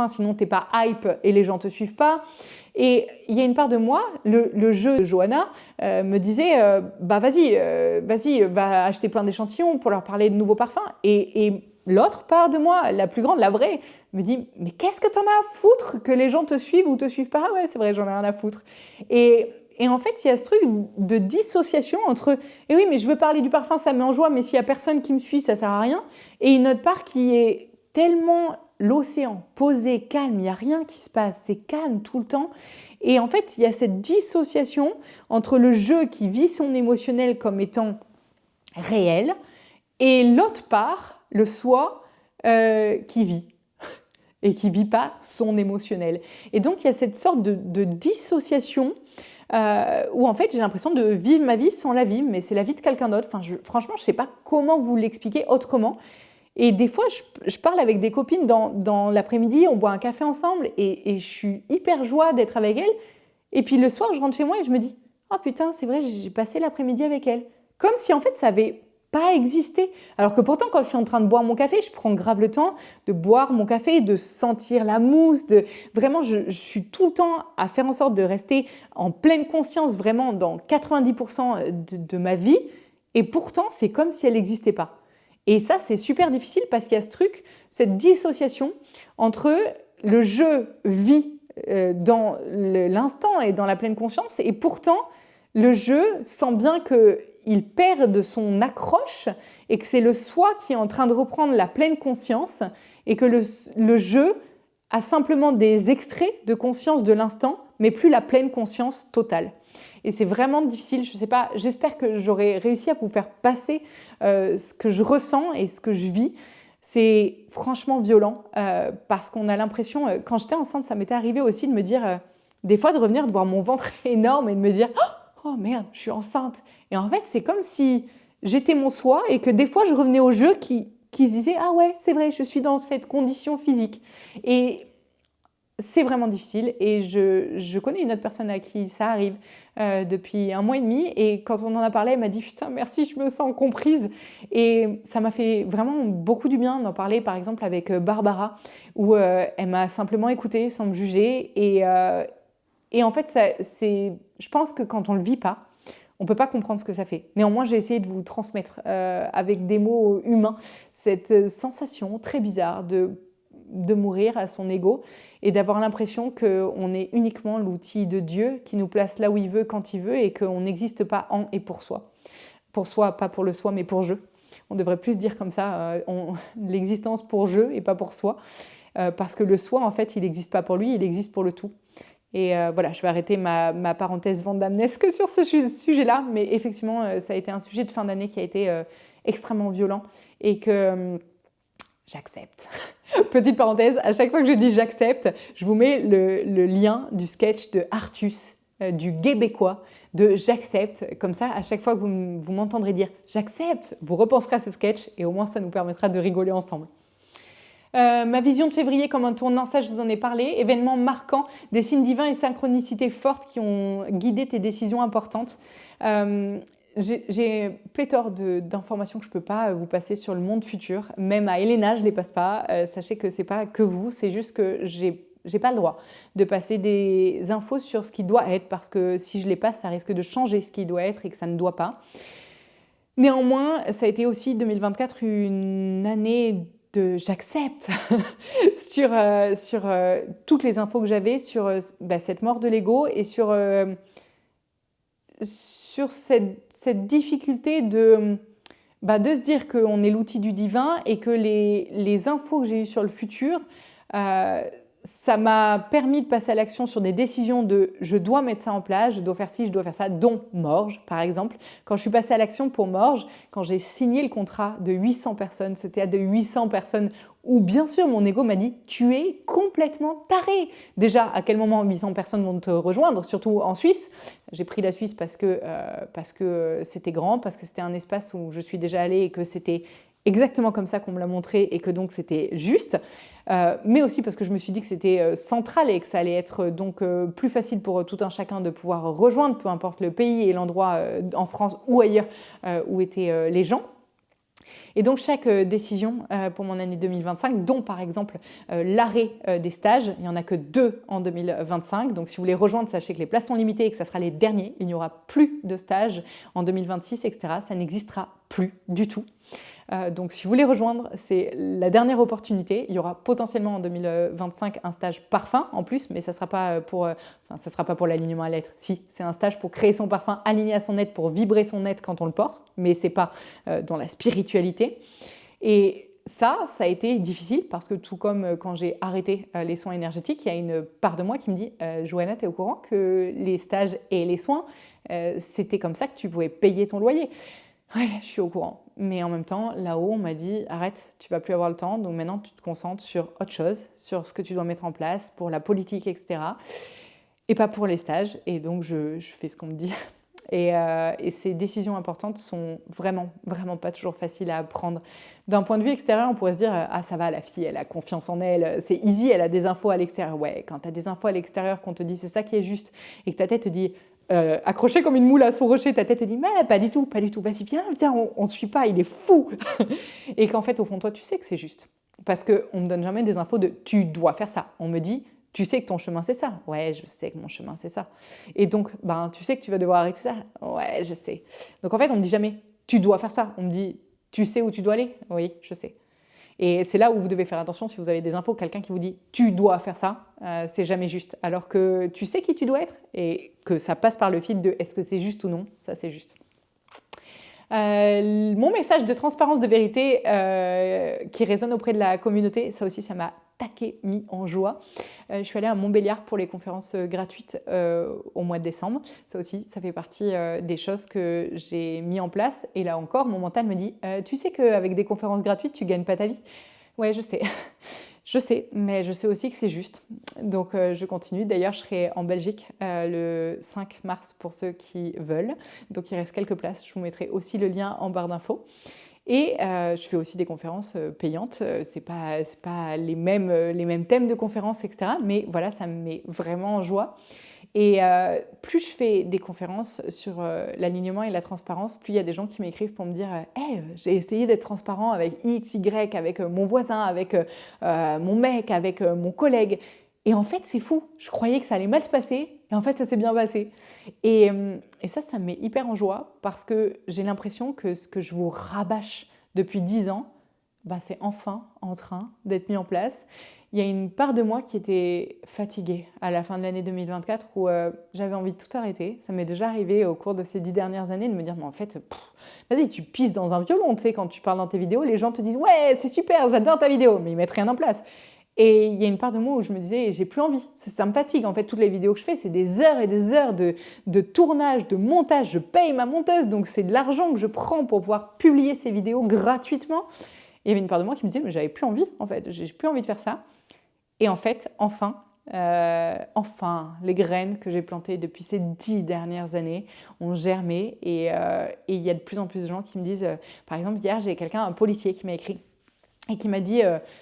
S1: sinon t'es pas hype et les gens te suivent pas. Et il y a une part de moi, le jeu de Johanna me disait vas-y, va acheter plein d'échantillons pour leur parler de nouveaux parfums. Et l'autre part de moi, la plus grande, la vraie, me dit mais qu'est-ce que t'en as à foutre que les gens te suivent ou te suivent pas? Ouais, c'est vrai, j'en ai rien à foutre. Et en fait, il y a ce truc de dissociation entre « Eh oui, mais je veux parler du parfum, ça me met en joie, mais s'il n'y a personne qui me suit, ça ne sert à rien. » Et une autre part qui est tellement l'océan, posé, calme, il n'y a rien qui se passe, c'est calme tout le temps. Et en fait, il y a cette dissociation entre le jeu qui vit son émotionnel comme étant réel et l'autre part, le soi, qui vit et qui ne vit pas son émotionnel. Et donc, il y a cette sorte de dissociation où en fait j'ai l'impression de vivre ma vie sans la vivre, mais c'est la vie de quelqu'un d'autre. Franchement, je ne sais pas comment vous l'expliquer autrement. Et des fois, je parle avec des copines dans l'après-midi, on boit un café ensemble et je suis hyper joie d'être avec elles. Et puis le soir, je rentre chez moi et je me dis « Oh putain, c'est vrai, j'ai passé l'après-midi avec elle. » Comme si en fait ça avait pas existé. Alors que pourtant, quand je suis en train de boire mon café, je prends grave le temps de boire mon café, de sentir la mousse, vraiment, je suis tout le temps à faire en sorte de rester en pleine conscience, vraiment dans 90% de ma vie. Et pourtant, c'est comme si elle n'existait pas. Et ça, c'est super difficile parce qu'il y a ce truc, cette dissociation entre le je vis dans l'instant et dans la pleine conscience, et pourtant, le je sent bien qu'il perd de son accroche et que c'est le soi qui est en train de reprendre la pleine conscience et que le je a simplement des extraits de conscience de l'instant, mais plus la pleine conscience totale. Et c'est vraiment difficile, je ne sais pas, j'espère que j'aurai réussi à vous faire passer ce que je ressens et ce que je vis. C'est franchement violent parce qu'on a l'impression, quand j'étais enceinte, ça m'était arrivé aussi de me dire, des fois de revenir, de voir mon ventre énorme et de me dire « Oh merde, je suis enceinte !» Et en fait, c'est comme si j'étais mon soi et que des fois, je revenais au jeu qui se disait « Ah ouais, c'est vrai, je suis dans cette condition physique. » Et c'est vraiment difficile et je connais une autre personne à qui ça arrive depuis 1 mois et demi et quand on en a parlé, elle m'a dit « Putain, merci, je me sens comprise » et ça m'a fait vraiment beaucoup du bien d'en parler par exemple avec Barbara où elle m'a simplement écoutée sans me juger et en fait, je pense que quand on ne le vit pas, on ne peut pas comprendre ce que ça fait. Néanmoins, j'ai essayé de vous transmettre avec des mots humains cette sensation très bizarre de mourir à son ego et d'avoir l'impression qu'on est uniquement l'outil de Dieu qui nous place là où il veut, quand il veut et qu'on n'existe pas en et pour soi. Pour soi, pas pour le soi, mais pour je. On devrait plus dire comme ça, l'existence pour je et pas pour soi. Parce que le soi, en fait, il n'existe pas pour lui, il existe pour le tout. Et voilà, je vais arrêter ma parenthèse vandamnesque sur ce sujet-là, mais effectivement, ça a été un sujet de fin d'année qui a été extrêmement violent et que j'accepte. Petite parenthèse, à chaque fois que je dis j'accepte, je vous mets le lien du sketch de Artus, du Québécois, de j'accepte. Comme ça, à chaque fois que vous m'entendrez dire j'accepte, vous repenserez à ce sketch et au moins ça nous permettra de rigoler ensemble. Ma vision de février comme un tournant, ça je vous en ai parlé. Événements marquants, des signes divins et synchronicités fortes qui ont guidé tes décisions importantes. J'ai pléthore d'informations que je ne peux pas vous passer sur le monde futur. Même à Elena, je ne les passe pas. Sachez que ce n'est pas que vous, c'est juste que j'ai pas le droit de passer des infos sur ce qui doit être parce que si je les passe, ça risque de changer ce qui doit être et que ça ne doit pas. Néanmoins, ça a été aussi 2024 une année j'accepte sur toutes les infos que j'avais sur cette mort de l'ego et sur cette difficulté de se dire qu'on est l'outil du divin et que les infos que j'ai eues sur le futur, ça m'a permis de passer à l'action sur des décisions de je dois mettre ça en place, je dois faire ci, je dois faire ça, dont Morges par exemple. Quand je suis passée à l'action pour Morges, quand j'ai signé le contrat de 800 personnes, ce théâtre de 800 personnes, où bien sûr mon ego m'a dit tu es complètement taré. Déjà, à quel moment 800 personnes vont te rejoindre, surtout en Suisse. J'ai pris la Suisse parce que c'était grand, parce que c'était un espace où je suis déjà allée et que c'était exactement comme ça qu'on me l'a montré et que donc c'était juste, mais aussi parce que je me suis dit que c'était central et que ça allait être donc plus facile pour tout un chacun de pouvoir rejoindre, peu importe le pays et l'endroit en France ou ailleurs où étaient les gens. Et donc chaque décision pour mon année 2025, dont par exemple l'arrêt des stages, il n'y en a que 2 en 2025, donc si vous voulez rejoindre, sachez que les places sont limitées et que ça sera les derniers, il n'y aura plus de stages en 2026, etc. Ça n'existera plus du tout. Donc si vous voulez rejoindre, c'est la dernière opportunité. Il y aura potentiellement en 2025 un stage parfum en plus, mais ça sera pas pour l'alignement à l'être. Si, c'est un stage pour créer son parfum, aligné à son être, pour vibrer son être quand on le porte, mais c'est pas dans la spiritualité. Et ça a été difficile parce que tout comme quand j'ai arrêté les soins énergétiques, il y a une part de moi qui me dit « Johanna, tu es au courant que les stages et les soins, c'était comme ça que tu pouvais payer ton loyer ?» Ouais, je suis au courant. Mais en même temps, là-haut, on m'a dit « Arrête, tu vas plus avoir le temps, donc maintenant tu te concentres sur autre chose, sur ce que tu dois mettre en place, pour la politique, etc. Et pas pour les stages. » Et donc, je fais ce qu'on me dit. Et ces décisions importantes sont vraiment, vraiment pas toujours faciles à prendre. D'un point de vue extérieur, on pourrait se dire « Ah, ça va, la fille, elle a confiance en elle, c'est easy, elle a des infos à l'extérieur. » Ouais, quand tu as des infos à l'extérieur, qu'on te dit « C'est ça qui est juste » et que ta tête te dit accroché comme une moule à son rocher, ta tête te dit « Mais pas du tout, vas-y, viens, on ne suit pas, il est fou !» Et qu'en fait, au fond de toi, tu sais que c'est juste. Parce qu'on ne me donne jamais des infos de « Tu dois faire ça ». On me dit « Tu sais que ton chemin, c'est ça ». Ouais, je sais que mon chemin, c'est ça. Et donc, tu sais que tu vas devoir arrêter ça. Ouais, je sais. Donc en fait, on ne me dit jamais « Tu dois faire ça ». On me dit « Tu sais où tu dois aller ». Oui, je sais. Et c'est là où vous devez faire attention si vous avez des infos, quelqu'un qui vous dit « tu dois faire ça », c'est jamais juste. Alors que tu sais qui tu dois être et que ça passe par le fil de « est-ce que c'est juste ou non ?» Ça, c'est juste. Mon message de transparence, de vérité qui résonne auprès de la communauté, ça aussi, ça m'a mis en joie. Je suis allée à Montbéliard pour les conférences gratuites au mois de décembre. Ça aussi, ça fait partie des choses que j'ai mis en place. Et là encore, mon mental me dit « Tu sais qu'avec des conférences gratuites, tu ne gagnes pas ta vie ?» Ouais, je sais. Je sais, mais je sais aussi que c'est juste. Donc, je continue. D'ailleurs, je serai en Belgique le 5 mars pour ceux qui veulent. Donc, il reste quelques places. Je vous mettrai aussi le lien en barre d'infos. Et je fais aussi des conférences payantes. C'est pas les mêmes thèmes de conférences, etc. Mais voilà, ça me met vraiment en joie. Et plus je fais des conférences sur l'alignement et la transparence, plus il y a des gens qui m'écrivent pour me dire hey, j'ai essayé d'être transparent avec X, Y, avec mon voisin, avec mon mec, avec mon collègue. Et en fait, c'est fou. Je croyais que ça allait mal se passer. Et en fait, ça s'est bien passé. Et ça me met hyper en joie parce que j'ai l'impression que ce que je vous rabâche depuis 10 ans, c'est enfin en train d'être mis en place. il y a une part de moi qui était fatiguée à la fin de l'année 2024 où j'avais envie de tout arrêter. Ça m'est déjà arrivé au cours de ces 10 dernières années de me dire, mais en fait, vas-y, tu pisses dans un violon, tu sais, quand tu parles dans tes vidéos, les gens te disent, ouais, c'est super, j'adore ta vidéo, mais ils mettent rien en place. Et il y a une part de moi où je me disais, j'ai plus envie, ça me fatigue. En fait, toutes les vidéos que je fais, c'est des heures et des heures de tournage, de montage. Je paye ma monteuse, donc c'est de l'argent que je prends pour pouvoir publier ces vidéos gratuitement. Et il y avait une part de moi qui me disait, mais j'avais plus envie, en fait, j'ai plus envie de faire ça. Et en fait, enfin, les graines que j'ai plantées depuis ces 10 dernières années ont germé. Et il y a de plus en plus de gens qui me disent, par exemple, hier, j'ai un policier qui m'a écrit et qui m'a dit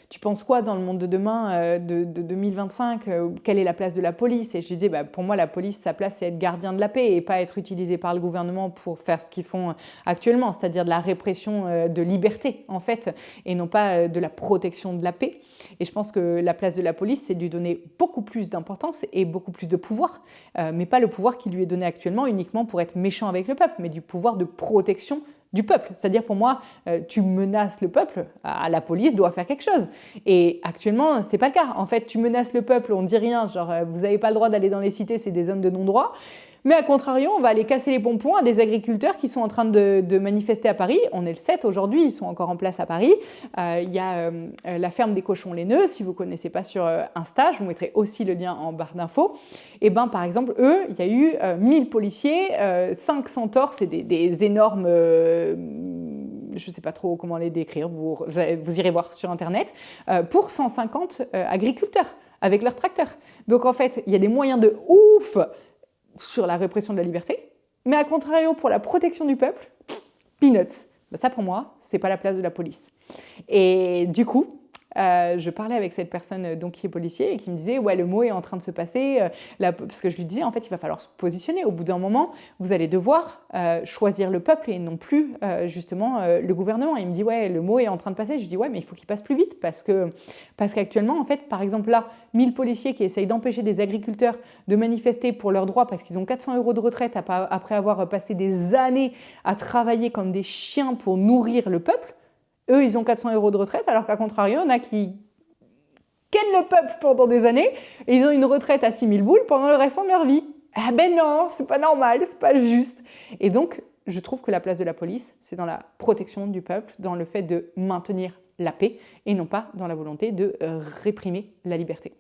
S1: tu penses quoi dans le monde de demain, de 2025 quelle est la place de la police? Et je lui disais pour moi la police, sa place c'est être gardien de la paix et pas être utilisé par le gouvernement pour faire ce qu'ils font actuellement, c'est-à-dire de la répression de liberté en fait, et non pas de la protection de la paix. Et je pense que la place de la police, c'est de lui donner beaucoup plus d'importance et beaucoup plus de pouvoir, mais pas le pouvoir qui lui est donné actuellement uniquement pour être méchant avec le peuple, mais du pouvoir de protection du peuple. C'est-à-dire pour moi, tu menaces le peuple, la police doit faire quelque chose. Et actuellement, c'est pas le cas. En fait, tu menaces le peuple, on dit rien, genre vous n'avez pas le droit d'aller dans les cités, c'est des zones de non-droit. Mais à contrario, on va aller casser les pompons à des agriculteurs qui sont en train de manifester à Paris. On est le 7 aujourd'hui, ils sont encore en place à Paris. Il y a la ferme des cochons laineux, si vous ne connaissez pas sur Insta, je vous mettrai aussi le lien en barre d'infos. Et par exemple, eux, il y a eu 1000 policiers, 5 centaures, c'est des énormes... je ne sais pas trop comment les décrire, vous irez voir sur Internet, pour 150 agriculteurs avec leurs tracteurs. Donc en fait, il y a des moyens de ouf sur la répression de la liberté, mais à contrario, pour la protection du peuple, peanuts. Ça, pour moi, c'est pas la place de la police. Et du coup, je parlais avec cette personne qui est policier et qui me disait ouais, le mot est en train de se passer parce que je lui disais en fait il va falloir se positionner au bout d'un moment, vous allez devoir choisir le peuple et non plus justement le gouvernement. Et il me dit ouais, le mot est en train de passer. Je lui dis ouais, mais il faut qu'il passe plus vite parce qu'actuellement en fait, par exemple là, 1000 policiers qui essayent d'empêcher des agriculteurs de manifester pour leurs droits parce qu'ils ont 400 € de retraite après avoir passé des années à travailler comme des chiens pour nourrir le peuple. Eux, ils ont 400 € de retraite, alors qu'à contrario, il y en a qui kennent le peuple pendant des années et ils ont une retraite à 6000 boules pendant le restant de leur vie. Ah ben non, c'est pas normal, c'est pas juste. Et donc, je trouve que la place de la police, c'est dans la protection du peuple, dans le fait de maintenir la paix et non pas dans la volonté de réprimer la liberté.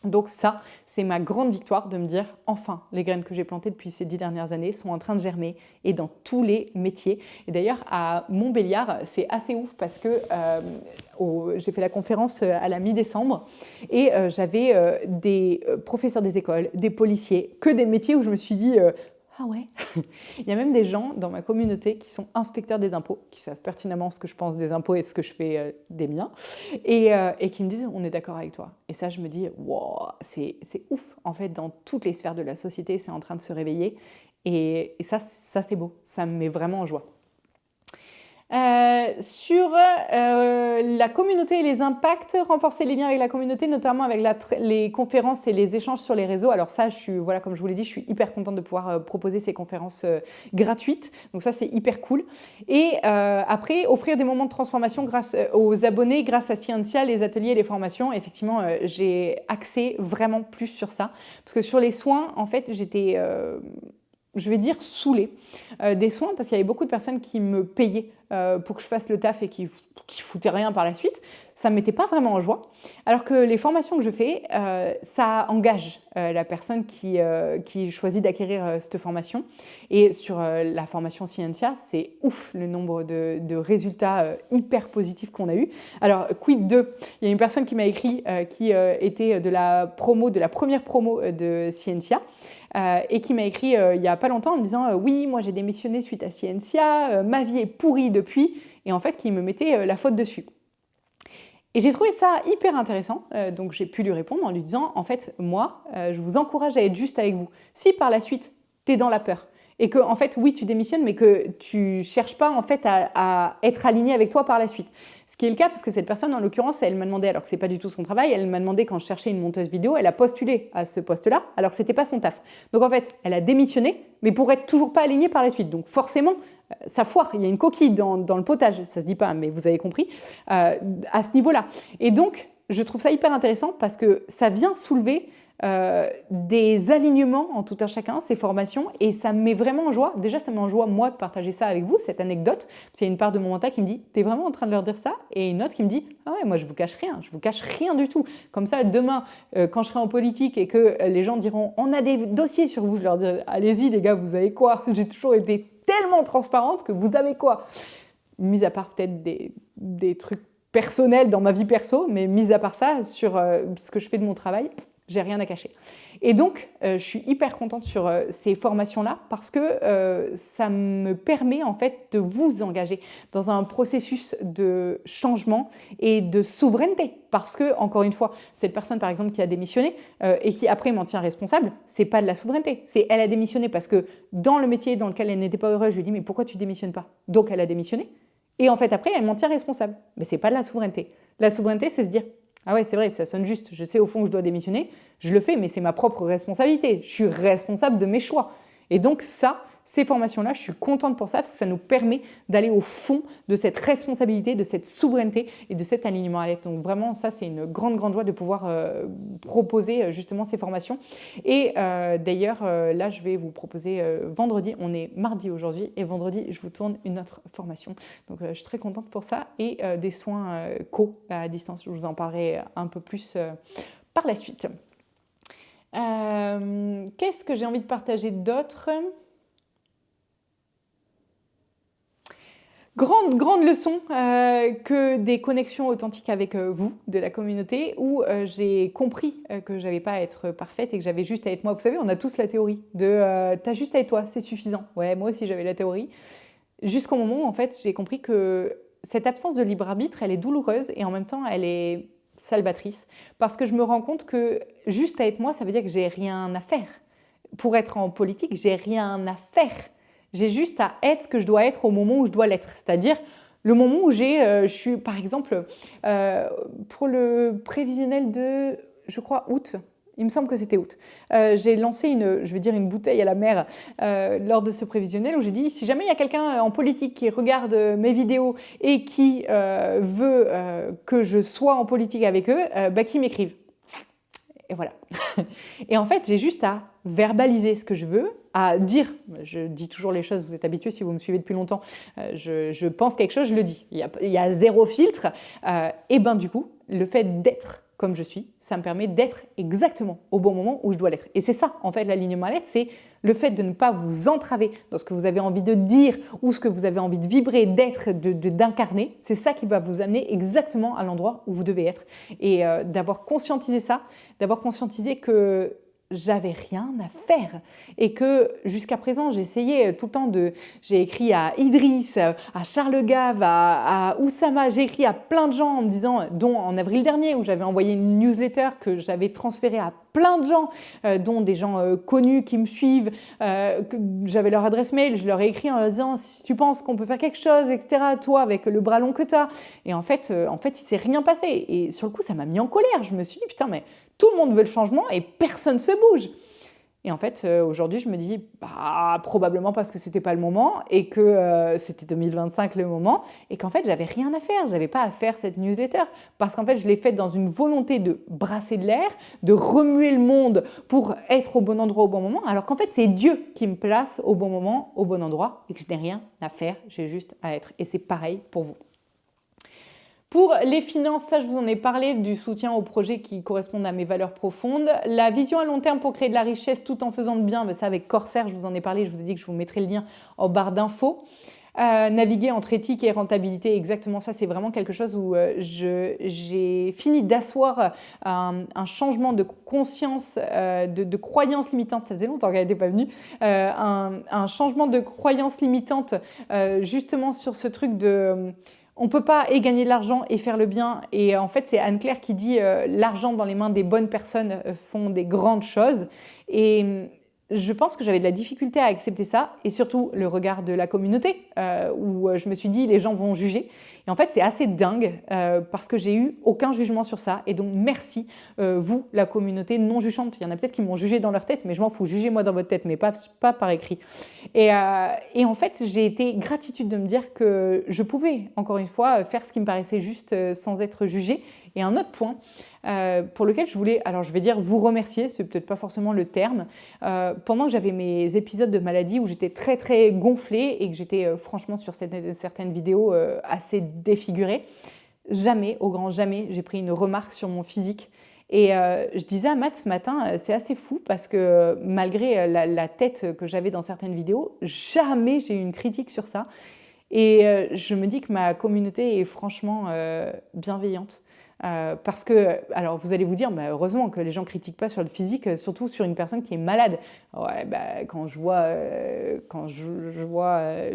S1: Donc ça, c'est ma grande victoire de me dire enfin, les graines que j'ai plantées depuis ces 10 dernières années sont en train de germer et dans tous les métiers. Et d'ailleurs, à Montbéliard, c'est assez ouf parce que j'ai fait la conférence à la mi-décembre et j'avais des professeurs des écoles, des policiers, que des métiers où je me suis dit ah ouais. Il y a même des gens dans ma communauté qui sont inspecteurs des impôts, qui savent pertinemment ce que je pense des impôts et ce que je fais des miens, et qui me disent on est d'accord avec toi. Et ça, je me dis wow, c'est ouf. En fait, dans toutes les sphères de la société, c'est en train de se réveiller. Et ça c'est beau. Ça me met vraiment en joie. Sur la communauté et les impacts, renforcer les liens avec la communauté, notamment avec les conférences et les échanges sur les réseaux. Alors ça, comme je vous l'ai dit, je suis hyper contente de pouvoir proposer ces conférences gratuites. Donc ça, c'est hyper cool. Et après, offrir des moments de transformation grâce aux abonnés, grâce à Scientia, les ateliers et les formations. Effectivement, j'ai axé vraiment plus sur ça. Parce que sur les soins, en fait, j'étais... je vais dire saoulée des soins parce qu'il y avait beaucoup de personnes qui me payaient pour que je fasse le taf et qui foutaient rien par la suite. Ça ne me mettait pas vraiment en joie. Alors que les formations que je fais, ça engage la personne qui choisit d'acquérir cette formation. Et sur la formation Scientia, c'est ouf le nombre de résultats hyper positifs qu'on a eu. Alors, quid de... Il y a une personne qui m'a écrit qui était de la première promo de Scientia. Et qui m'a écrit il n'y a pas longtemps en me disant oui, moi j'ai démissionné suite à Scientia, ma vie est pourrie depuis, et en fait qui me mettait la faute dessus. Et j'ai trouvé ça hyper intéressant, donc j'ai pu lui répondre en lui disant en fait moi je vous encourage à être juste avec vous. Si par la suite tu es dans la peur et que en fait oui tu démissionnes mais que tu cherches pas en fait à être aligné avec toi par la suite. Ce qui est le cas parce que cette personne en l'occurrence elle m'a demandé, alors que c'est pas du tout son travail, elle m'a demandé quand je cherchais une monteuse vidéo, elle a postulé à ce poste-là alors que c'était pas son taf. Donc en fait elle a démissionné mais pour être toujours pas alignée par la suite. Donc forcément ça foire, il y a une coquille dans le potage, ça se dit pas mais vous avez compris à ce niveau-là. Et donc je trouve ça hyper intéressant parce que ça vient soulever des alignements en tout un chacun, ces formations, et ça me met vraiment en joie. Déjà, ça me met en joie, moi, de partager ça avec vous, cette anecdote, parce qu'il y a une part de mon mental qui me dit « T'es vraiment en train de leur dire ça ?» et une autre qui me dit « Ah ouais, moi, je vous cache rien du tout. » Comme ça, demain, quand je serai en politique et que les gens diront « On a des dossiers sur vous », je leur dirai « Allez-y, les gars, vous avez quoi ?» J'ai toujours été tellement transparente que vous avez quoi? Mis à part peut-être des trucs personnels dans ma vie perso, mais mis à part ça, sur ce que je fais de mon travail, j'ai rien à cacher. Et donc, je suis hyper contente sur ces formations-là parce que ça me permet en fait de vous engager dans un processus de changement et de souveraineté. Parce que, encore une fois, cette personne par exemple qui a démissionné et qui après m'en tient responsable, c'est pas de la souveraineté. C'est elle a démissionné parce que dans le métier dans lequel elle n'était pas heureuse, je lui ai dit mais pourquoi tu démissionnes pas? Donc elle a démissionné. Et en fait après, elle m'en tient responsable. Mais c'est pas de la souveraineté. La souveraineté, c'est se dire ah ouais, c'est vrai, ça sonne juste. Je sais au fond que je dois démissionner. Je le fais, mais c'est ma propre responsabilité. Je suis responsable de mes choix. Et donc ça, ces formations-là, je suis contente pour ça parce que ça nous permet d'aller au fond de cette responsabilité, de cette souveraineté et de cet alignement à l'être. Donc vraiment, ça, c'est une grande, grande joie de pouvoir proposer justement ces formations. Et d'ailleurs, là, je vais vous proposer vendredi, on est mardi aujourd'hui, et vendredi, je vous tourne une autre formation. Donc je suis très contente pour ça. Et des soins co à distance, je vous en parlerai un peu plus par la suite. Qu'est-ce que j'ai envie de partager d'autre ? Grande leçon que des connexions authentiques avec vous, de la communauté, où j'ai compris que je n'avais pas à être parfaite et que j'avais juste à être moi. Vous savez, on a tous la théorie de « t'as juste à être toi, c'est suffisant ». Ouais, moi aussi j'avais la théorie. Jusqu'au moment où en fait j'ai compris que cette absence de libre arbitre, elle est douloureuse et en même temps elle est salvatrice. Parce que je me rends compte que juste à être moi, ça veut dire que j'ai rien à faire. Pour être en politique, j'ai rien à faire. J'ai juste à être ce que je dois être au moment où je dois l'être. C'est-à-dire le moment où je suis, par exemple, pour le prévisionnel de, je crois, août, il me semble que c'était août, j'ai lancé une bouteille à la mer lors de ce prévisionnel où j'ai dit, si jamais il y a quelqu'un en politique qui regarde mes vidéos et qui veut que je sois en politique avec eux, qui m'écrivent. Et voilà. Et en fait, j'ai juste à verbaliser ce que je veux, à dire, je dis toujours les choses, vous êtes habitués si vous me suivez depuis longtemps, je pense quelque chose, je le dis. Il y a zéro filtre. Et du coup, le fait d'être comme je suis, ça me permet d'être exactement au bon moment où je dois l'être. Et c'est ça, en fait, l'alignement à l'être, c'est le fait de ne pas vous entraver dans ce que vous avez envie de dire ou ce que vous avez envie de vibrer, d'être, d'incarner. C'est ça qui va vous amener exactement à l'endroit où vous devez être. Et d'avoir conscientisé ça, d'avoir conscientisé que j'avais rien à faire et que jusqu'à présent j'essayais tout le temps j'ai écrit à Idriss, à Charles Gave, à Oussama, j'ai écrit à plein de gens en me disant, dont en avril dernier où j'avais envoyé une newsletter que j'avais transférée à plein de gens, dont des gens connus qui me suivent, que j'avais leur adresse mail, je leur ai écrit en leur disant si tu penses qu'on peut faire quelque chose, etc., toi avec le bras long que tu as. Et en fait il s'est rien passé. Et sur le coup, ça m'a mis en colère. Je me suis dit putain, mais tout le monde veut le changement et personne ne se bouge. Et en fait, aujourd'hui, je me dis probablement parce que c'était pas le moment et que c'était 2025 le moment et qu'en fait, j'avais rien à faire. J'avais pas à faire cette newsletter parce qu'en fait, je l'ai faite dans une volonté de brasser de l'air, de remuer le monde pour être au bon endroit au bon moment, alors qu'en fait, c'est Dieu qui me place au bon moment, au bon endroit et que je n'ai rien à faire, j'ai juste à être. Et c'est pareil pour vous. Pour les finances, ça je vous en ai parlé, du soutien aux projets qui correspondent à mes valeurs profondes. La vision à long terme pour créer de la richesse tout en faisant de bien, ça avec Corsair, je vous en ai parlé, je vous ai dit que je vous mettrai le lien en barre d'infos. Naviguer entre éthique et rentabilité, exactement ça, c'est vraiment quelque chose où j'ai fini d'asseoir un changement de conscience, de croyance limitante, ça faisait longtemps qu'elle n'était pas venue, un changement de croyance limitante justement sur ce truc de... On ne peut pas et gagner de l'argent et faire le bien. Et en fait, c'est Anne-Claire qui dit l'argent dans les mains des bonnes personnes font des grandes choses. Et je pense que j'avais de la difficulté à accepter ça et surtout le regard de la communauté où je me suis dit les gens vont juger. Et en fait, c'est assez dingue parce que j'ai eu aucun jugement sur ça. Et donc, merci, vous, la communauté non jugeante. Il y en a peut-être qui m'ont jugé dans leur tête, mais je m'en fous. Jugez-moi dans votre tête, mais pas par écrit. Et en fait, j'ai été gratitude de me dire que je pouvais, encore une fois, faire ce qui me paraissait juste sans être jugée Et un autre point pour lequel je voulais, alors je vais dire vous remercier, c'est peut-être pas forcément le terme, pendant que j'avais mes épisodes de maladie où j'étais très très gonflée et que j'étais franchement sur certaines vidéos assez défigurée, jamais, au grand jamais, j'ai pris une remarque sur mon physique. Et je disais à Matt ce matin, c'est assez fou parce que malgré la tête que j'avais dans certaines vidéos, jamais j'ai eu une critique sur ça. Et je me dis que ma communauté est franchement bienveillante. Parce que, alors vous allez vous dire, bah, heureusement que les gens ne critiquent pas sur le physique, surtout sur une personne qui est malade. Ouais, bah, quand je vois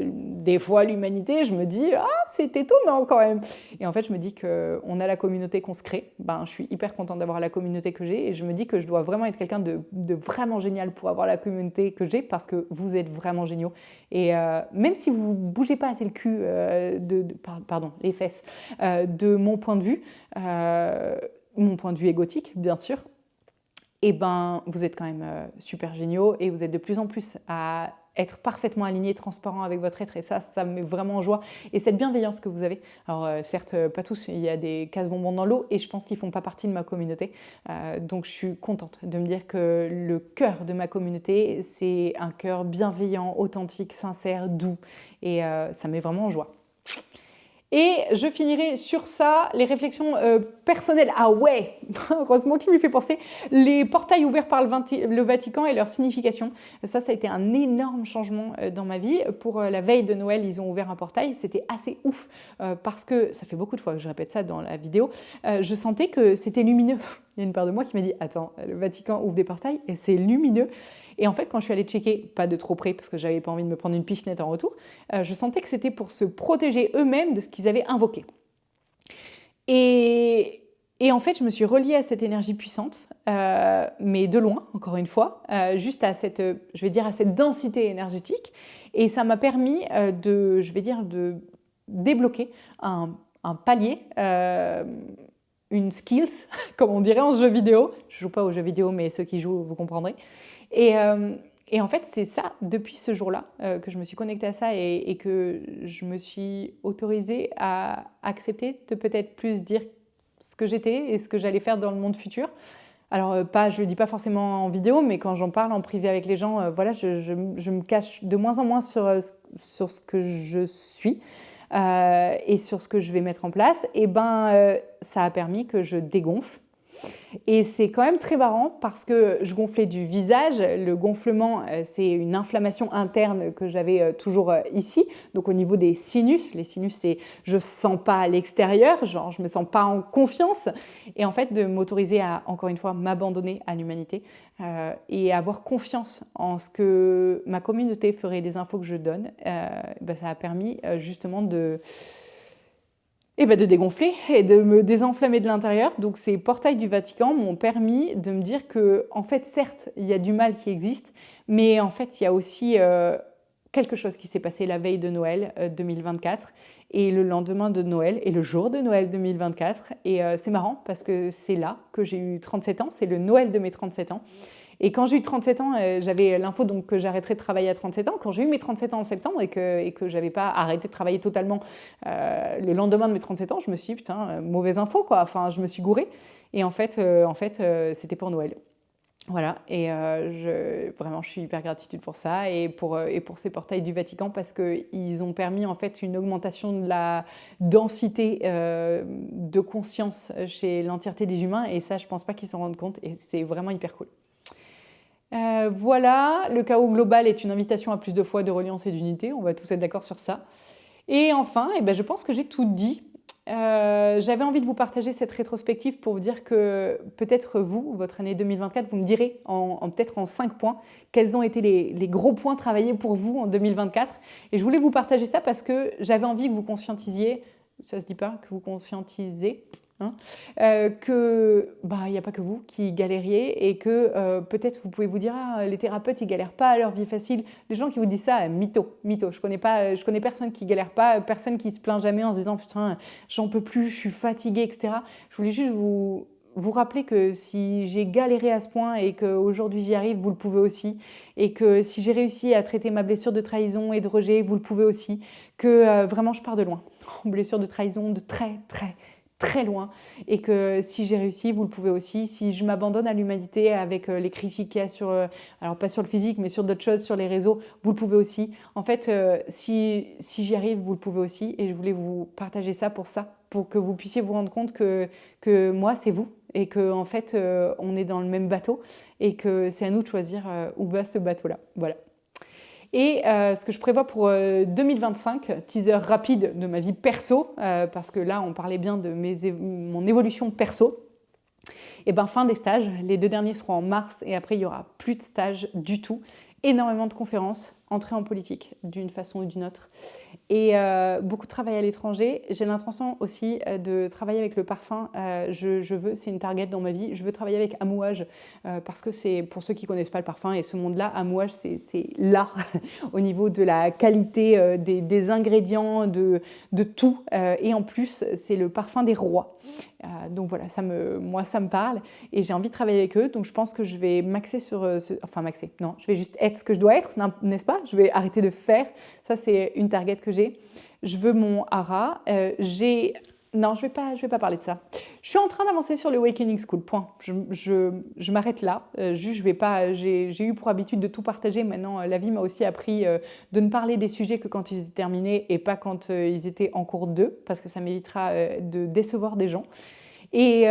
S1: des fois l'humanité, je me dis, ah, c'est étonnant quand même. Et en fait, je me dis qu'on a la communauté qu'on se crée. Ben, je suis hyper contente d'avoir la communauté que j'ai et je me dis que je dois vraiment être quelqu'un de vraiment génial pour avoir la communauté que j'ai parce que vous êtes vraiment géniaux. Et même si vous ne bougez pas assez le cul, pardon, les fesses, de mon point de vue, égotique, bien sûr, et ben vous êtes quand même super géniaux et vous êtes de plus en plus à être parfaitement aligné, transparent avec votre être et ça me met vraiment en joie. Et cette bienveillance que vous avez, alors certes pas tous, il y a des casse-bonbons dans l'eau et je pense qu'ils font pas partie de ma communauté, donc je suis contente de me dire que le cœur de ma communauté c'est un cœur bienveillant, authentique, sincère, doux et ça me met vraiment en joie. Et je finirai sur ça, les réflexions personnelles. Ah ouais, heureusement qu'il m'y fait penser. Les portails ouverts par le Vatican et leur signification. Ça a été un énorme changement dans ma vie. Pour la veille de Noël, ils ont ouvert un portail. C'était assez ouf parce que, ça fait beaucoup de fois que je répète ça dans la vidéo, je sentais que c'était lumineux. Il y a une part de moi qui m'a dit « Attends, le Vatican ouvre des portails et c'est lumineux ». Et en fait, quand je suis allée checker, pas de trop près parce que j'avais pas envie de me prendre une pichenette en retour, je sentais que c'était pour se protéger eux-mêmes de ce qu'ils avaient invoqué. Et en fait, je me suis reliée à cette énergie puissante, mais de loin, encore une fois, juste à cette, je vais dire, à cette densité énergétique. Et ça m'a permis de débloquer un palier, une skills, comme on dirait en jeu vidéo. Je ne joue pas aux jeux vidéo, mais ceux qui jouent, vous comprendrez. Et en fait, c'est ça, depuis ce jour-là, que je me suis connectée à ça et que je me suis autorisée à accepter de peut-être plus dire ce que j'étais et ce que j'allais faire dans le monde futur. Alors, je ne le dis pas forcément en vidéo, mais quand j'en parle en privé avec les gens, voilà, je me cache de moins en moins sur ce que je suis. Et sur ce que je vais mettre en place, et ça a permis que je dégonfle. Et c'est quand même très marrant parce que je gonflais du visage. Le gonflement, c'est une inflammation interne que j'avais toujours ici. Donc au niveau des sinus, les sinus, c'est je ne sens pas à l'extérieur, genre je ne me sens pas en confiance. Et en fait, de m'autoriser à, encore une fois, m'abandonner à l'humanité et avoir confiance en ce que ma communauté ferait des infos que je donne, ça a permis justement de dégonfler et de me désenflammer de l'intérieur. Donc ces portails du Vatican m'ont permis de me dire que, en fait, certes, il y a du mal qui existe, mais en fait, il y a aussi quelque chose qui s'est passé la veille de Noël 2024 et le lendemain de Noël et le jour de Noël 2024. Et c'est marrant parce que c'est là que j'ai eu 37 ans, c'est le Noël de mes 37 ans. Et quand j'ai eu 37 ans, j'avais l'info donc, que j'arrêterais de travailler à 37 ans. Quand j'ai eu mes 37 ans en septembre et que je n'avais pas arrêté de travailler totalement le lendemain de mes 37 ans, je me suis dit, putain, mauvaise info, quoi. Enfin, je me suis gourée. Et en fait, c'était pour Noël. Voilà, et vraiment, je suis hyper gratitude pour ça et pour ces portails du Vatican parce qu'ils ont permis en fait une augmentation de la densité de conscience chez l'entièreté des humains et ça, je pense pas qu'ils s'en rendent compte et c'est vraiment hyper cool. Voilà, le chaos global est une invitation à plus de foi, de reliance et d'unité, on va tous être d'accord sur ça. Et enfin, je pense que j'ai tout dit. J'avais envie de vous partager cette rétrospective pour vous dire que peut-être vous, votre année 2024, vous me direz peut-être en 5 points quels ont été les gros points travaillés pour vous en 2024. Et je voulais vous partager ça parce que j'avais envie que vous conscientisiez, ça se dit pas, que vous conscientisez, que il n'y a pas que vous qui galériez et que peut-être vous pouvez vous dire les thérapeutes ils galèrent pas à leur vie facile. Les gens qui vous disent ça, mytho. Je connais personne qui galère pas, personne qui se plaint jamais en se disant putain j'en peux plus, je suis fatiguée, etc. Je voulais juste vous rappeler que si j'ai galéré à ce point et qu'aujourd'hui j'y arrive, vous le pouvez aussi. Et que si j'ai réussi à traiter ma blessure de trahison et de rejet, vous le pouvez aussi. Que vraiment je pars de loin. En blessure de trahison de très très très loin et que si j'ai réussi, vous le pouvez aussi. Si je m'abandonne à l'humanité avec les critiques qu'il y a sur, alors pas sur le physique, mais sur d'autres choses, sur les réseaux, vous le pouvez aussi. En fait, si j'y arrive, vous le pouvez aussi. Et je voulais vous partager ça, pour que vous puissiez vous rendre compte que moi, c'est vous. Et qu'en fait, on est dans le même bateau et que c'est à nous de choisir où va ce bateau-là. Voilà. Et ce que je prévois pour 2025, teaser rapide de ma vie perso, parce que là, on parlait bien de mon évolution perso. Et bien, fin des stages, les 2 derniers seront en mars et après, il n'y aura plus de stages du tout. Énormément de conférences, entrée en politique d'une façon ou d'une autre. Et beaucoup de travail à l'étranger. J'ai l'intention aussi de travailler avec le parfum. C'est une target dans ma vie, je veux travailler avec Amouage parce que c'est, pour ceux qui ne connaissent pas le parfum et ce monde-là, Amouage, c'est là au niveau de la qualité des ingrédients, de tout. Et en plus, c'est le parfum des rois. Donc voilà, moi ça me parle et j'ai envie de travailler avec eux. Donc je pense que je vais m'axer sur je vais juste être ce que je dois être, n'est-ce pas? Je vais arrêter de faire. Ça, c'est une target que j'ai. Je veux mon hara. Non, je vais pas parler de ça. Je suis en train d'avancer sur le Awakening School, point. Je m'arrête là. J'ai eu pour habitude de tout partager. Maintenant, la vie m'a aussi appris de ne parler des sujets que quand ils étaient terminés et pas quand ils étaient en cours d'eux, parce que ça m'évitera de décevoir des gens. Et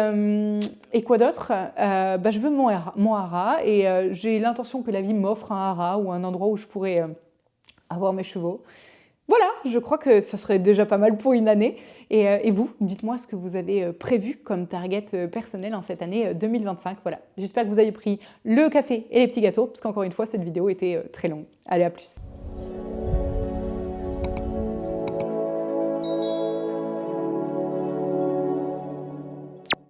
S1: quoi d'autre? Je veux mon hara et j'ai l'intention que la vie m'offre un hara ou un endroit où je pourrais avoir mes chevaux. Voilà, je crois que ce serait déjà pas mal pour une année. Et vous, dites-moi ce que vous avez prévu comme target personnel en cette année 2025. Voilà, j'espère que vous avez pris le café et les petits gâteaux, parce qu'encore une fois, cette vidéo était très longue. Allez, à plus.